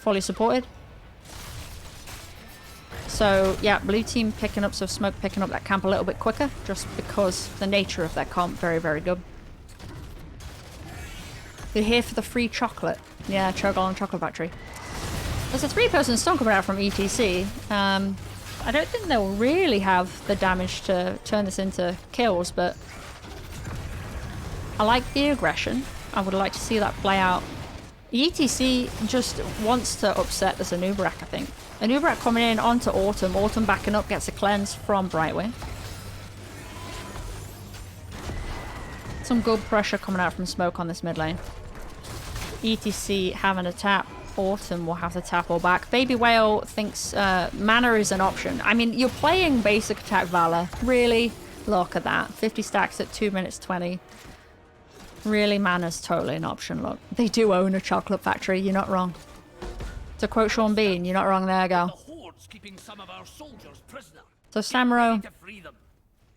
Fully supported. So, yeah, blue team picking up, so Smoke picking up that camp a little bit quicker, just because the nature of their comp, very, very good. You're here for the free chocolate. Yeah, Chogall and Chocolate Factory. There's a 3-person stun coming out from ETC. I don't think they'll really have the damage to turn this into kills, but I like the aggression. I would like to see that play out. ETC just wants to upset this Anubarak, I think. Anubarak coming in onto Autumn. Autumn backing up, gets a cleanse from Brightwing. Some good pressure coming out from Smoke on this mid lane. ETC having a tap. Autumn will have to tap or back. Baby Whale thinks mana is an option. I mean, you're playing basic attack Valor. Really? Look at that. 50 stacks at 2 minutes 20. Really, mana's totally an option. Look, they do own a Chocolate Factory. You're not wrong. To quote Sean Bean, you're not wrong there, gal. So Samuro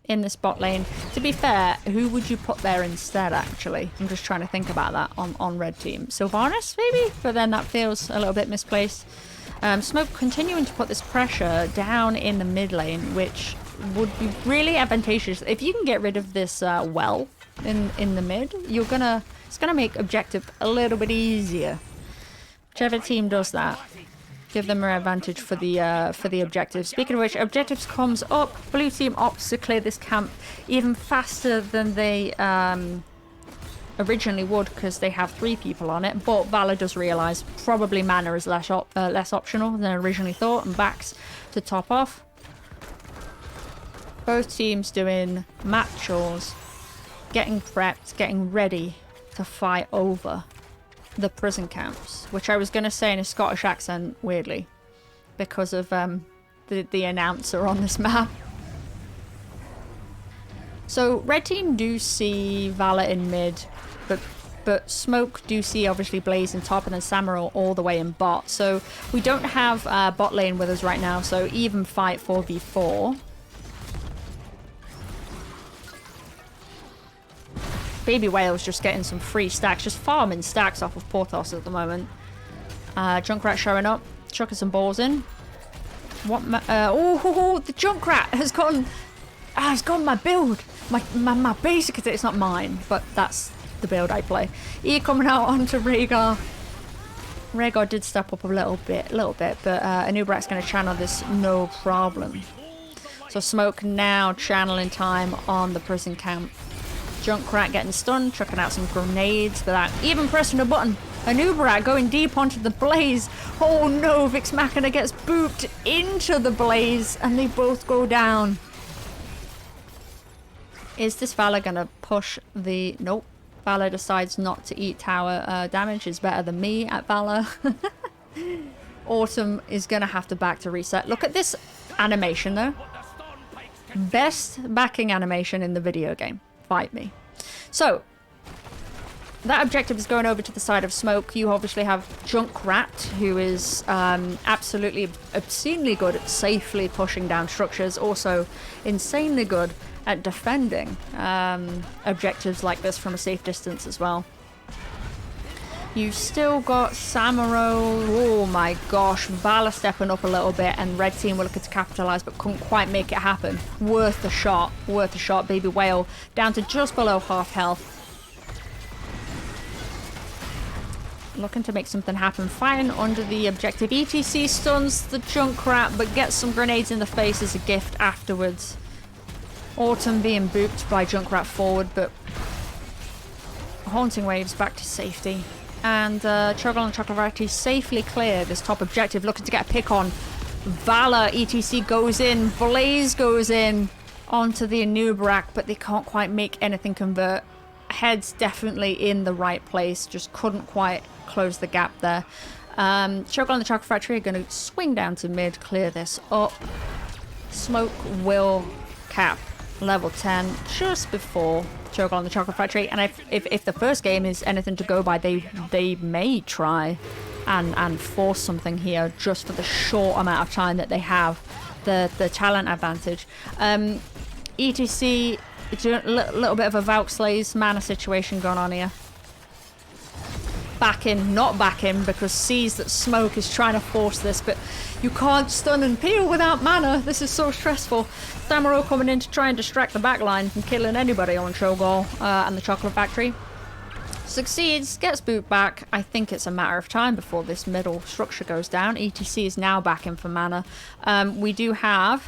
in this bot lane. To be fair, who would you put there instead, actually? I'm just trying to think about that on red team. Sylvanas, maybe? But then that feels a little bit misplaced. Smoke continuing to put this pressure down in the mid lane, which would be really advantageous. If you can get rid of this well in the mid, it's gonna make objective a little bit easier. Whichever team does that, give them an advantage for the objective. Speaking of which, objectives comes up. Blue team opts to clear this camp even faster than they originally would, because they have 3 people on it. But Valor does realise probably mana is less optional than originally thought, and backs to top off. Both teams doing map chores, getting prepped, getting ready to fight over the prison camps, which I was going to say in a Scottish accent, weirdly, because of the announcer on this map. So red team do see Valor in mid, but Smoke do see obviously Blaze in top, and then Samuro all the way in bot. So we don't have bot lane with us right now, so even fight 4v4. Baby Whale's just getting some free stacks, just farming stacks off of Porthos at the moment. Junkrat showing up, chucking some balls in. What? The Junkrat has gone. It's gone my build, my basic. It's not mine, but that's the build I play. E coming out onto Rhaegar. Rhaegar did step up a little bit, but Anubarak's going to channel this no problem. So Smoke now channeling time on the prison camp. Junkrat getting stunned, chucking out some grenades without even pressing a button. Anubarak going deep onto the blaze. Oh no, Vix Machina gets booped into the blaze and they both go down. Is this Valor gonna push the... Nope. Valor decides not to eat tower damage. Is better than me at Valor. Autumn is gonna have to back to reset. Look at this animation though. Best backing animation in the video game. Fight me. So, that objective is going over to the side of Smoke. You obviously have Junkrat, who is absolutely obscenely good at safely pushing down structures. Also, insanely good at defending objectives like this from a safe distance as well. You've still got Samuro. Oh my gosh, Valor stepping up a little bit, and Red Team were looking to capitalize but couldn't quite make it happen. Worth the shot, worth the shot. Baby Whale down to just below half health. Looking to make something happen. Firing under the objective. ETC stuns the Junkrat but gets some grenades in the face as a gift afterwards. Autumn being booped by Junkrat forward, but Haunting Waves back to safety. And Chogall and Chocolate safely clear this top objective, looking to get a pick on Valor. ETC goes in, Blaze goes in onto the Anubarak, but they can't quite make anything convert. Head's definitely in the right place, just couldn't quite close the gap there. Chogall and the Chocolate Factory are going to swing down to mid, clear this up. Smoke will cap level 10 just before Chogall and the Chocolate Factory, and if the first game is anything to go by, they may try and force something here just for the short amount of time that they have the talent advantage. ETC doing a little bit of a Valkslays mana situation going on here. Back in, not back in, because sees that Smoke is trying to force this, but you can't stun and peel without mana. This is so stressful. Samuro coming in to try and distract the backline from killing anybody on Chogall and the Chocolate Factory. Succeeds, gets boot back. I think it's a matter of time before this middle structure goes down. ETC is now back in for mana. We do have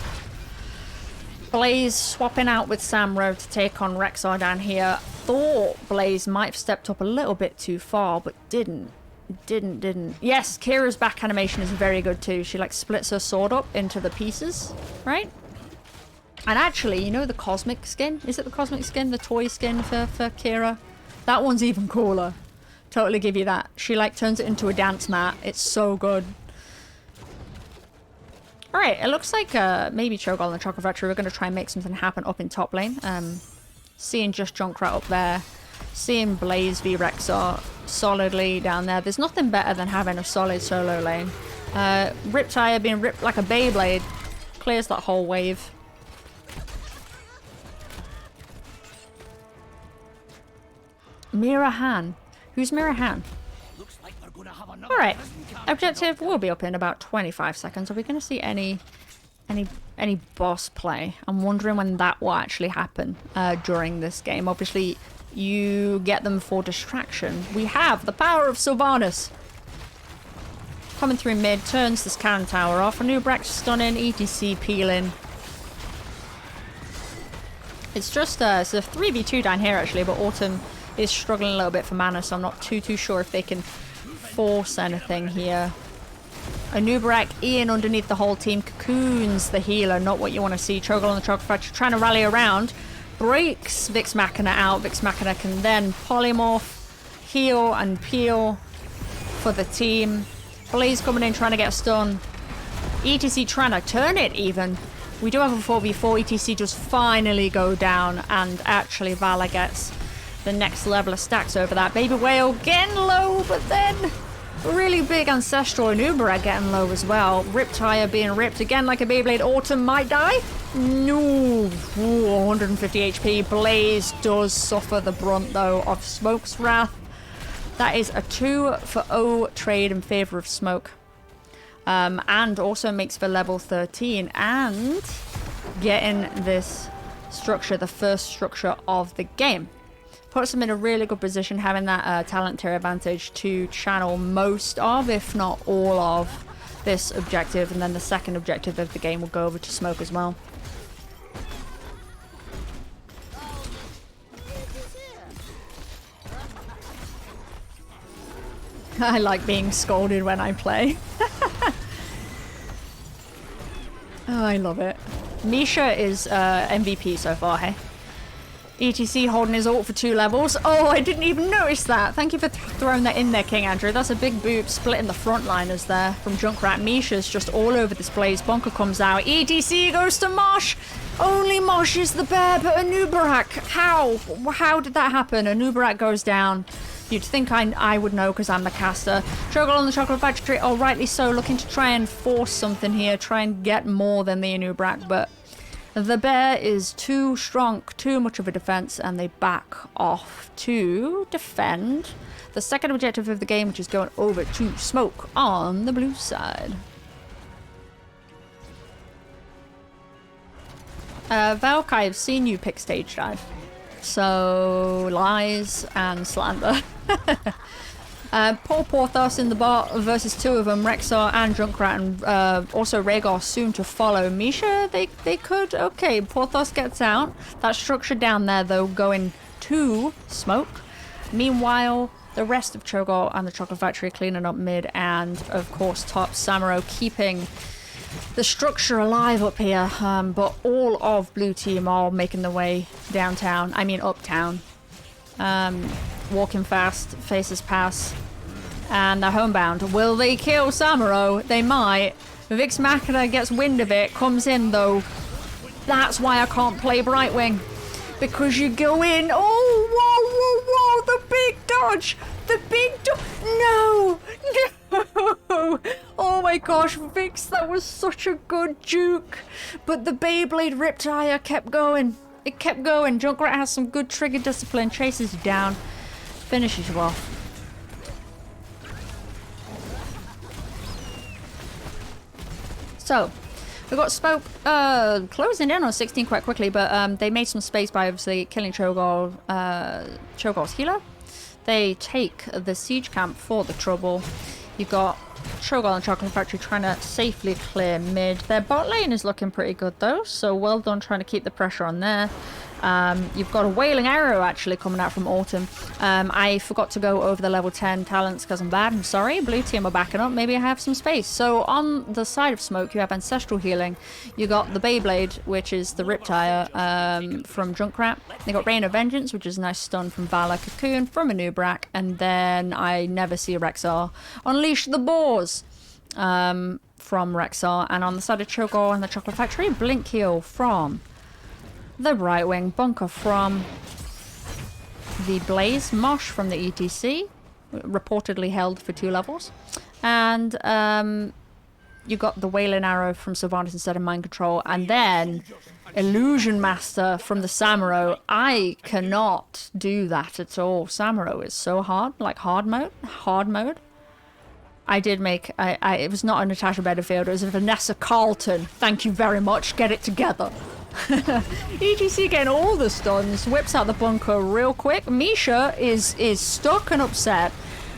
Blaze swapping out with Samuro to take on Rexar down here. Thought Blaze might have stepped up a little bit too far, but didn't. Yes, Kira's back animation is very good too. She like splits her sword up into the pieces, right? And actually, you know the cosmic skin? Is it the cosmic skin? The toy skin for Kira? That one's even cooler. Totally give you that. She like turns it into a dance mat. It's so good. Alright, it looks like maybe Chogall and the Chocolate Factory are going to try and make something happen up in top lane. Seeing just Junkrat up there. Seeing Blaze v Rexar solidly down there. There's nothing better than having a solid solo lane. Riptire being ripped like a Beyblade. Clears that whole wave. Mirahan. Who's Mirahan? Alright. Objective will be up in about 25 seconds. Are we going to see any boss play? I'm wondering when that will actually happen during this game. Obviously, you get them for distraction. We have the power of Sylvanas. Coming through mid, turns this cannon tower off. Anubarak stunning, ETC peeling. It's just it's a 3v2 down here actually, but Autumn is struggling a little bit for mana, so I'm not too sure if they can force anything here. Anubarak in underneath the whole team, cocoons the healer, not what you want to see. Chogall on the Chocolate Factory trying to rally around, breaks Vix Machina out. Vix Machina can then polymorph, heal and peel for the team. Blaze coming in trying to get a stun. ETC trying to turn it even. We do have a 4v4. ETC just finally go down, and actually Valor gets the next level of stacks over that. Baby Whale getting low, but then really big Ancestral Anubarak getting low as well. Riptire being ripped again like a Beyblade. Autumn might die. No. Ooh, 150 HP. Blaze does suffer the brunt though of Smoke's wrath. That is a 2-for-0 trade in favor of Smoke. And also makes for level 13 and getting this structure, the first structure of the game. Puts them in a really good position, having that talent tier advantage to channel most of, if not all of, this objective. And then the second objective of the game will go over to Smoke as well. I like being scolded when I play. Oh, I love it. Misha is MVP so far, hey? ETC holding his ult for 2 levels. Oh, I didn't even notice that. Thank you for throwing that in there, King Andrew. That's a big boot splitting the frontliners there from Junkrat. Misha's just all over this place. Bunker comes out. ETC goes to Mosh. Only Mosh is the bear, but Anubarak. How did that happen? Anubarak goes down. You'd think I would know because I'm the caster. Chogall on the Chocolate Factory. Oh, rightly so. Looking to try and force something here. Try and get more than the Anubarak, but the bear is too strong, too much of a defense, and they back off to defend the second objective of the game, which is going over to Smoke on the blue side. Valk, I've seen you pick stage dive. So, lies and slander. Poor Porthos in the bot versus 2 of them, Rexar and Junkrat, and also Rhaegar soon to follow. Misha, they could. Okay, Porthos gets out. That structure down there, though, going to Smoke. Meanwhile, the rest of Chogall and the Chocolate Factory cleaning up mid, and of course, top Samuro keeping the structure alive up here. But all of Blue Team are making their way downtown. I mean, uptown. Walking fast, faces pass, and they're homebound. Will they kill Samuro? They might. Vix Machina gets wind of it, comes in though. That's why I can't play Brightwing. Because you go in. Oh, whoa, the big dodge! The big dodge! No! No! Oh my gosh, Vix, that was such a good juke. But the Beyblade Riptire kept going. It kept going. Junkrat has some good trigger discipline, chases you down, finishes you off. So, we got Smoke closing in on 16 quite quickly, but they made some space by obviously killing Chogall, Chogall's healer. They take the siege camp for the trouble. You've got Chogall and Chocolate Factory trying to safely clear mid. Their bot lane is looking pretty good though, so well done trying to keep the pressure on there. You've got a Wailing Arrow actually coming out from Autumn. I forgot to go over the level 10 talents because I'm bad. I'm sorry. Blue team are backing up. Maybe I have some space. So on the side of Smoke, you have Ancestral Healing. You got the Beyblade, which is the Riptire from Junkrat. They got Rain of Vengeance, which is a nice stun from Valor. Cocoon from Anubarak. And then I never see Rexar. Unleash the Boars from Rexar. And on the side of Chogall and the Chocolate Factory, Blink Heal from the Brightwing, Bunker from the Blaze, Mosh from the ETC, reportedly held for 2 levels, and you got the Wailing Arrow from Sylvanas instead of Mind Control, and then Illusion Master from the Samuro. I cannot do that at all. Samuro is so hard, like hard mode. I did make, it was not a Natasha Bedingfield, it was a Vanessa Carlton. Thank you very much, get it together. EGC getting all the stuns, whips out the bunker real quick. Misha is stuck and upset.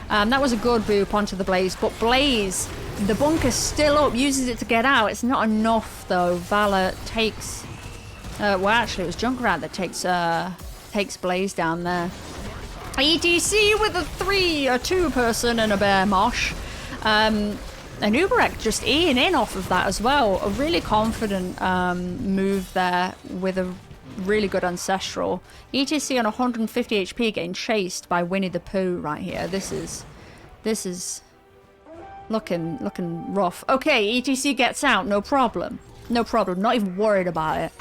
That was a good boop onto the Blaze, but Blaze, the bunker's still up, uses it to get out. It's not enough though. Valor takes, well actually it was Junkrat that takes Blaze down there. ETC with a 2 person and a bear Mosh. Anubarak just eating in off of that as well. A really confident move there with a really good Ancestral. ETC on 150 HP getting chased by Winnie the Pooh right here. This is looking rough. Okay, ETC gets out, no problem. No problem, not even worried about it.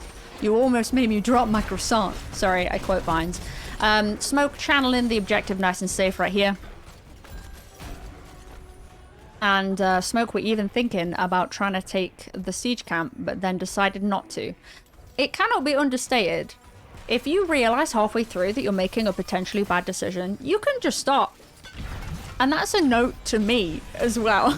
You almost made me drop my croissant. Sorry, I quote Vines. Smoke channeling the objective nice and safe right here. And Smoke were even thinking about trying to take the siege camp, but then decided not to. It cannot be understated. If you realize halfway through that you're making a potentially bad decision, you can just stop. And that's a note to me as well.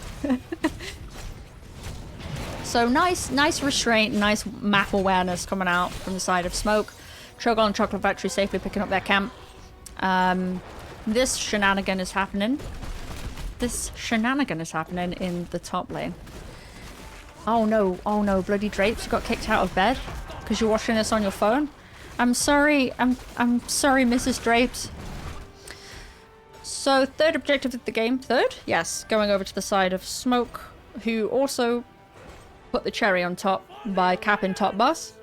So nice restraint, nice map awareness coming out from the side of Smoke. Chogall and Chocolate Factory safely picking up their camp. This shenanigan is happening. This shenanigan is happening in the top lane. Oh no, bloody Drapes, you got kicked out of bed because you're watching this on your phone. I'm sorry, I'm sorry, Mrs. Drapes. So third objective of the game. Third? Yes. Going over to the side of Smoke, who also put the cherry on top by capping top boss.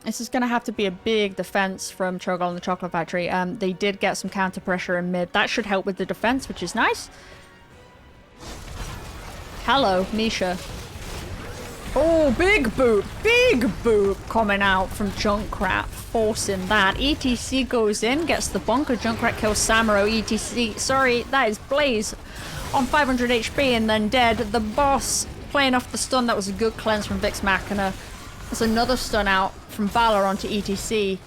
This is going to have to be a big defense from Chogall and the Chocolate Factory. They did get some counter pressure in mid. That should help with the defense, which is nice. Hello, Misha. Oh, big boot coming out from Junkrat, forcing that. ETC goes in, gets the bunker. Junkrat kills Samuro. ETC, sorry, that is Blaze on 500 HP and then dead. The boss playing off the stun. That was a good cleanse from Vix Machina. There's another stun out from Valor onto ETC.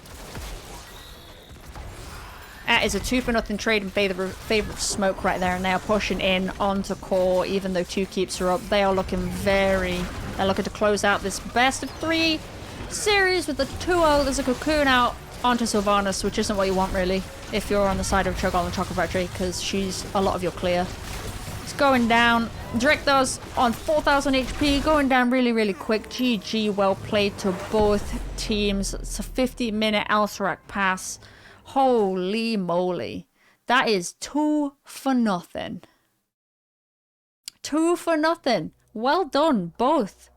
That is a 2-for-0 trade in favor of Smoke right there, and they are pushing in onto core, even though 2 keeps are up. They are looking very... They're looking to close out this best of 3 series with a 2-0. There's a cocoon out onto Sylvanas, which isn't what you want, really, if you're on the side of Chogall and Chocolate Factory, because she's a lot of your clear. It's going down. Directors on 4,000 HP, going down really, really quick. GG, well played to both teams. It's a 50-minute Alterac pass. Holy moly. That is 2-for-0. 2-for-0. Well done, both.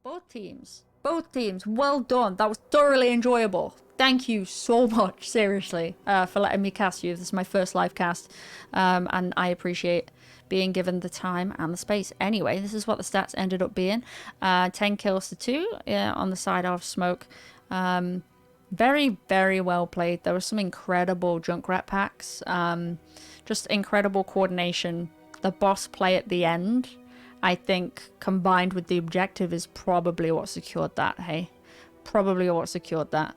Both teams. Both teams. Well done. That was thoroughly enjoyable. Thank you so much, seriously, for letting me cast you. This is my first live cast, and I appreciate being given the time and the space. Anyway, this is what the stats ended up being. 10 kills to 2 on the side of Smoke. Very, very well played. There were some incredible Junkrat packs. Just incredible coordination. The boss play at the end, I think, combined with the objective, is probably what secured that, hey? Probably what secured that.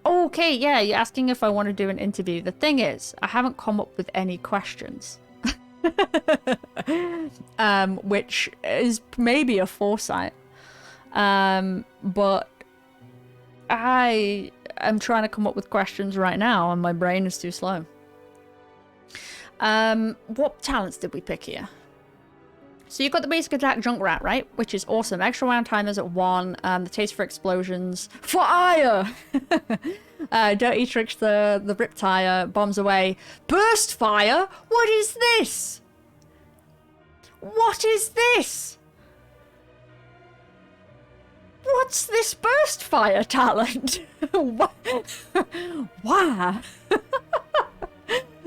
Okay, yeah, you're asking if I want to do an interview. The thing is, I haven't come up with any questions. Which is maybe a foresight. But I am trying to come up with questions right now and my brain is too slow. What talents did we pick here? So you've got the basic attack Junkrat, right? Which is awesome. Extra round timers at 1. The taste for explosions. Fire! Dirty tricks the Riptire. Bombs away. Burst fire? What is this? What is this? What's this burst fire talent? Why?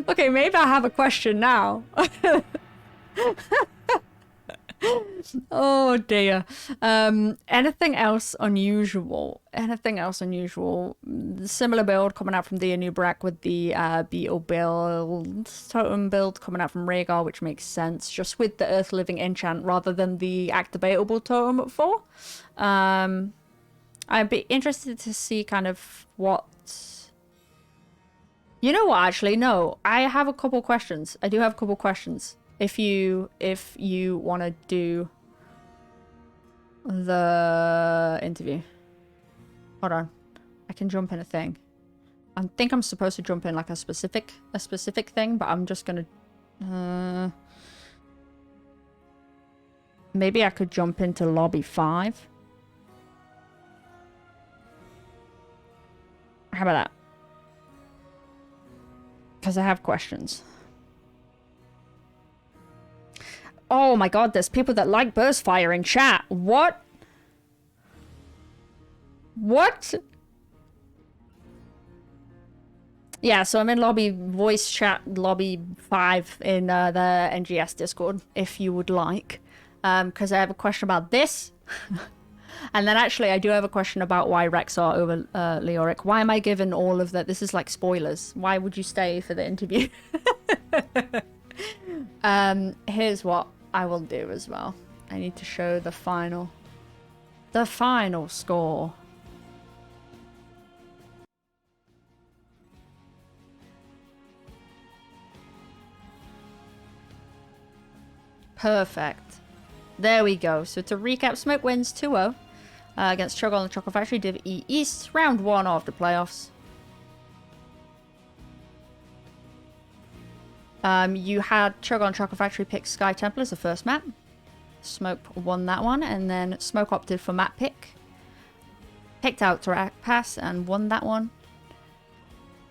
Okay, maybe I have a question now. Oh dear. Anything else unusual? Anything else unusual? Similar build coming out from the Anubrak with the Beetle build. Totem build coming out from Rhaegar, which makes sense. Just with the Earth Living enchant rather than the activatable totem at 4. I'd be interested to see kind of what... You know what, actually? No. I have a couple questions. I do have a couple questions. If you want to do the interview. Hold on. I can jump in a thing. I think I'm supposed to jump in like a specific thing, but I'm just gonna maybe I could jump into lobby 5. How about that? Because I have questions. Oh my god, there's people that like burst fire in chat. What? What? Yeah, so I'm in lobby voice chat lobby 5 in the NGS Discord, if you would like. Because I have a question about this. And then actually I do have a question about why Rexar over Leoric. Why am I given all of that? This is like spoilers. Why would you stay for the interview? Here's what I will do as well. I need to show the final score. Perfect. There we go. So to recap, Smoke wins 2-0 against Chogall and the Chocolate Factory, Div E East, round 1 of the playoffs. You had Chogall and Chocolate Factory pick Sky Temple as the first map. Smoke won that one, and then Smoke opted for map pick. Picked out Alterac Pass and won that one.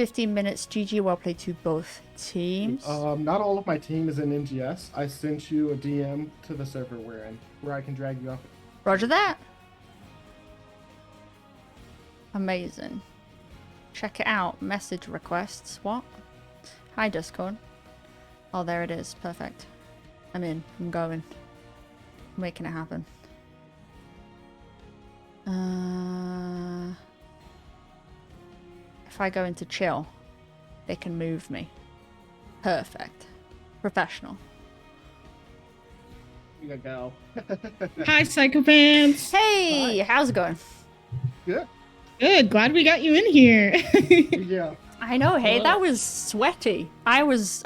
15 minutes. GG, well played to both teams. Not all of my team is in NGS. I sent you a DM to the server we're in, where I can drag you up. Roger that. Amazing. Check it out. Message requests. What? Hi, Discord. Oh, there it is. Perfect. I'm in. I'm going. I'm making it happen. If I go into chill, they can move me. Perfect. Professional. You gotta go. Hi, psychopaths. Hey, how's it going? Good. Good. Glad we got you in here. Yeah. I know, hey, that was sweaty. I was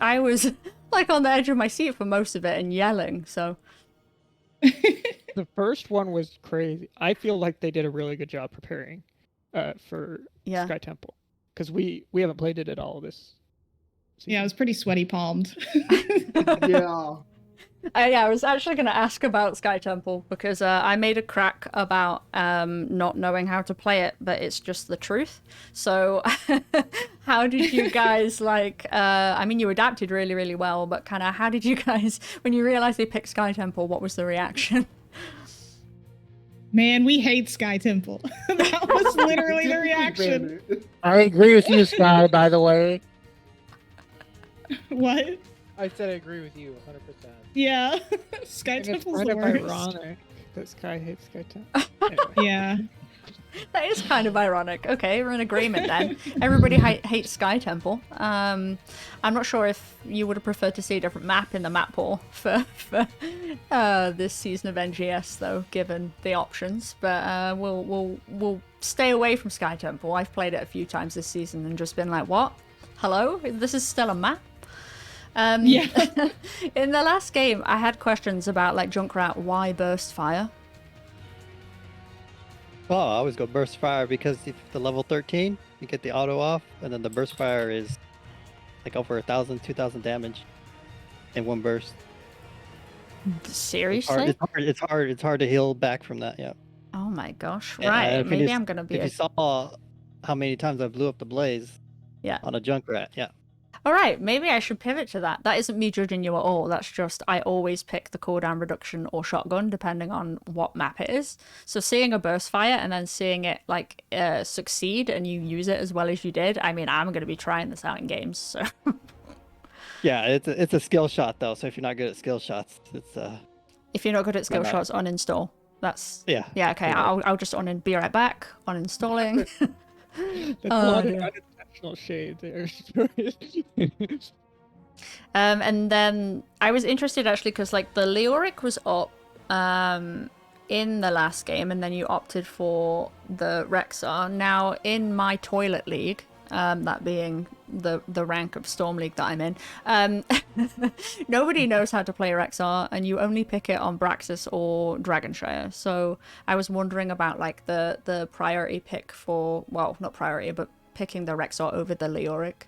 like on the edge of my seat for most of it and yelling, so. The first one was crazy. I feel like they did a really good job preparing for Sky Temple. Because we haven't played it at all this season. Yeah, I was pretty sweaty palmed. Yeah. I was actually going to ask about Sky Temple because I made a crack about not knowing how to play it, but it's just the truth. So how did you guys I mean, you adapted really, really well, but kind of how did you guys, when you realized they picked Sky Temple, what was the reaction? Man, we hate Sky Temple. That was literally the reaction. I agree with you, Sky, by the way. What? I said I agree with you 100%. Yeah. Sky And it's Temple's kind the of worst. ironic that Sky hates Sky Temple. Anyway. Yeah. That is kind of ironic. Okay, we're in agreement then. Everybody hates Sky Temple. I'm not sure if you would have preferred to see a different map in the map pool for this season of NGS, though, given the options. But we'll stay away from Sky Temple. I've played it a few times this season and just been like, what? Hello? This is still a map? Yeah. In the last game, I had questions about, like, Junkrat, why burst fire? Oh, I always go burst fire because if the level 13, you get the auto off, and then the burst fire is like over 1,000, 2,000 damage in one burst. Seriously? It's hard to heal back from that. Yeah. Oh my gosh! Yeah, Right, if maybe I'm gonna be. If you saw how many times I blew up the blaze. Yeah. On a Junkrat. Yeah. All right, maybe I should pivot to that. That isn't me judging you at all. That's just I always pick the cooldown reduction or shotgun depending on what map it is. So seeing a burst fire and then seeing it like succeed and you use it as well as you did. I mean, I'm gonna be trying this out in games. So. Yeah, it's a skill shot though. So if you're not good at skill shots, it's If you're not good at skill shots, uninstall. That's yeah. Yeah. Okay. I'll just be right back. Uninstalling. That's a lot of unintentional shade there. And then I was interested actually because like the Leoric was up in the last game, and then you opted for the Rexar. Now in my toilet league, that being the rank of Storm League that I'm in, nobody knows how to play Rexar, and you only pick it on Braxis or Dragonshire. So I was wondering about like the priority pick for, well, not priority, but picking the Rexar over the Leoric.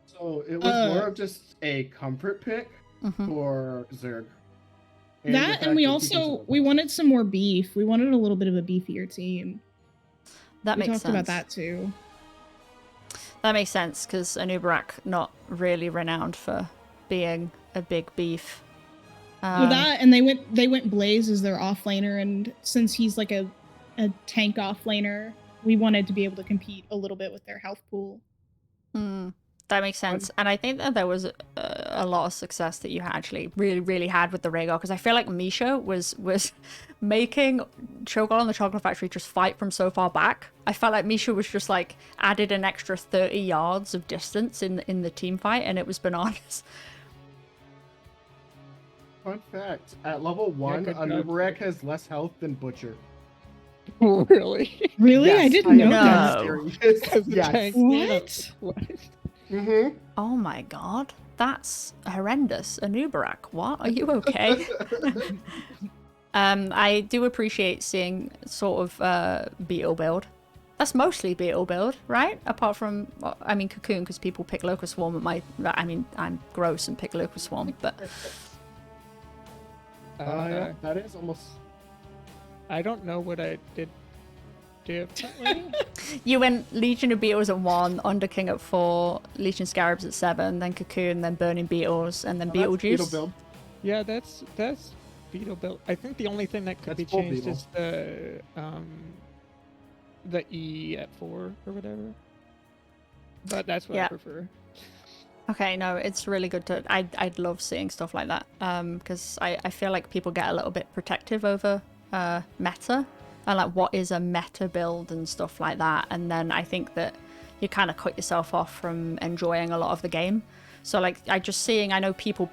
So it was more of just a comfort pick for Zerg. And we wanted some more beef. We wanted a little bit of a beefier team. That makes sense. We talked about that too. That makes sense because Anubarak not really renowned for being a big beef. Well, that and they went Blaze as their offlaner, and since he's like a tank offlaner, we wanted to be able to compete a little bit with their health pool. That makes sense. And I think that there was a lot of success that you actually really had with the Rhaegar, because I feel like Misha was making Chogall and the Chocolate Factory just fight from so far back. I felt like Misha was just like added an extra 30 yards of distance in the team fight, and it was bananas. Fun fact, at level 1, Anubarak has less health than Butcher. Really? Really? Yes, I didn't know know. that. Yes. What? Oh my god. That's horrendous. Anubarak, what? Are you okay? I do appreciate seeing sort of Beetle build. That's mostly Beetle build, right? Apart from, well, I mean, Cocoon, because people pick Locust Swarm at I'm gross and pick Locust Swarm, but... Yeah, that is almost... I don't know what I did differently. You went Legion of Beetles at 1, Under King at 4, Legion Scarabs at 7, then Cocoon, then Burning Beetles, and then Beetle Beetlejuice. build. Yeah, that's Beetle build. I think the only thing that could be That's full changed Beetle. is the E at 4 or whatever. But that's what I prefer. Okay, no, it's really good to. I'd love seeing stuff like that. Because I feel like people get a little bit protective over meta and like what is a meta build and stuff like that. And then I think that you kind of cut yourself off from enjoying a lot of the game. So like I know people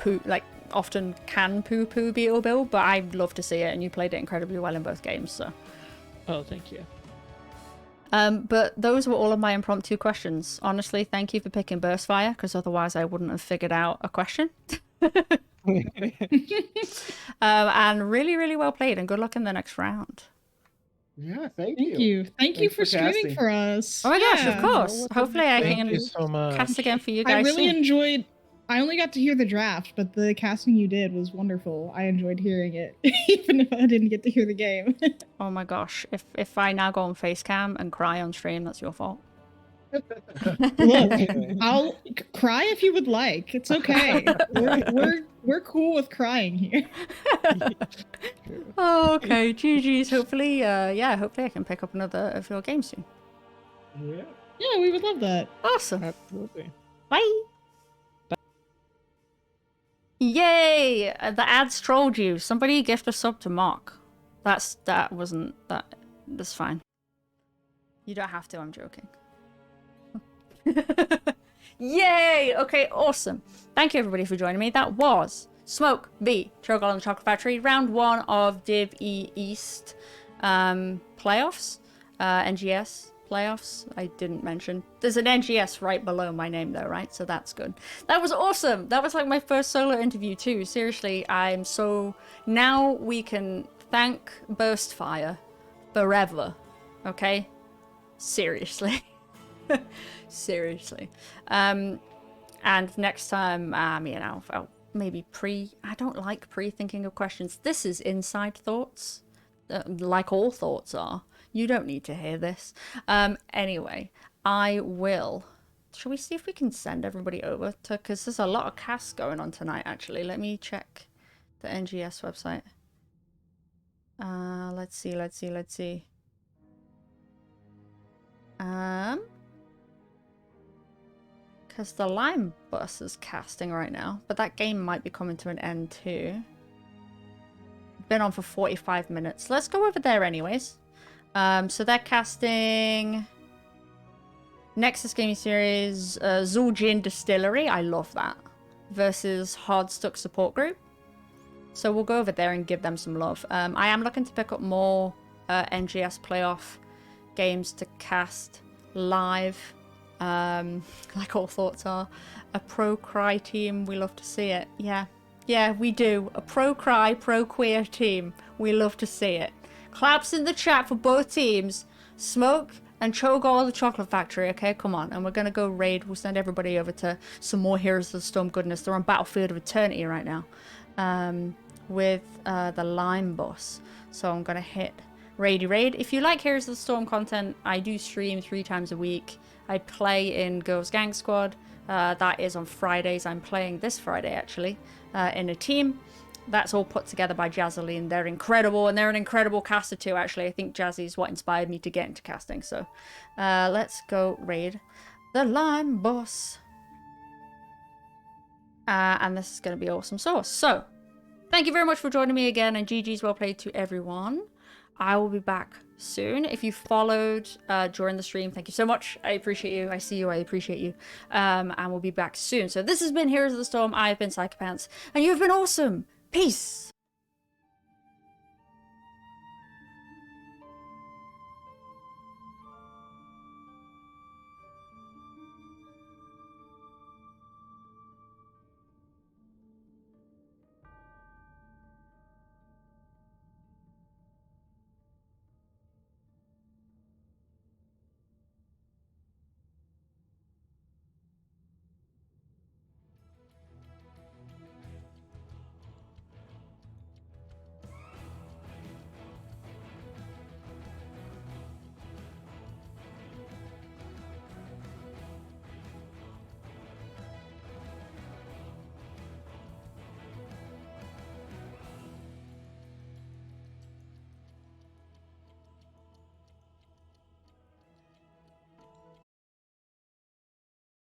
often can poo-poo Beetle build, but I'd love to see it, and you played it incredibly well in both games. So. Oh, thank you. But those were all of my impromptu questions. Honestly, thank you for picking Burstfire, because otherwise I wouldn't have figured out a question. And really, really well played, and good luck in the next round. Yeah, thank Thank you. you. Thank you Thanks for for streaming casting. for us. Oh my gosh, of Yeah. course. Hopefully I Thank can you so much. cast again for you guys I really soon. enjoyed. I only got to hear the draft, but the casting you did was wonderful. I enjoyed hearing it, even if I didn't get to hear the game. Oh my gosh. If I now go on Facecam and cry on stream, that's your fault. Look, I'll cry if you would like. It's okay. We're cool with crying here. Oh, okay. GG's. Hopefully, hopefully I can pick up another of your games soon. Yeah. Yeah, we would love that. Awesome. Absolutely. Bye. Yay! The ads trolled you. Somebody gift a sub to Mark. That's fine. You don't have to, I'm joking. Yay! Okay, awesome. Thank you everybody for joining me. That was Smoke v Chogall and the Chocolate Factory, round 1 of Div E East playoffs. NGS playoffs. I didn't mention. There's an NGS right below my name though, right? So that's good. That was awesome. That was like my first solo interview too. Seriously, I'm so... Now we can thank Burstfire forever. Okay? Seriously. Seriously. And next time, I'll maybe I don't like pre-thinking of questions. This is inside thoughts. Like all thoughts are. You don't need to hear this. Anyway, I will... Shall we see if we can send everybody over to... Because there's a lot of casts going on tonight, actually. Let me check the NGS website. Let's see. Because the Lime Bus is casting right now. But that game might be coming to an end too. Been on for 45 minutes. Let's go over there anyways. So they're casting Nexus Gaming Series, Zul'jin Distillery, I love that, versus Hardstuck Support Group. So we'll go over there and give them some love. I am looking to pick up more NGS playoff games to cast live, like all thoughts are. A pro-cry team, we love to see it. Yeah, we do. A pro-cry, pro-queer team, we love to see it. Claps in the chat for both teams. Smoke and Chogall the Chocolate Factory, okay? Come on. And we're going to go raid. We'll send everybody over to some more Heroes of the Storm goodness. They're on Battlefield of Eternity right now with the Lime Boss. So I'm going to hit Raidy Raid. If you like Heroes of the Storm content, I do stream 3 times a week. I play in Girls Gang Squad. That is on Fridays. I'm playing this Friday, actually, in a team. That's all put together by Jazzaline. They're incredible, and they're an incredible caster too, actually. I think Jazzy is what inspired me to get into casting. So let's go raid the Lime Boss. And this is going to be awesome sauce. So thank you very much for joining me again, and GG's well played to everyone. I will be back soon. If you followed during the stream, thank you so much. I appreciate you. I see you. I appreciate you. And we'll be back soon. So this has been Heroes of the Storm. I've been Psychopants, and you've been awesome. Peace.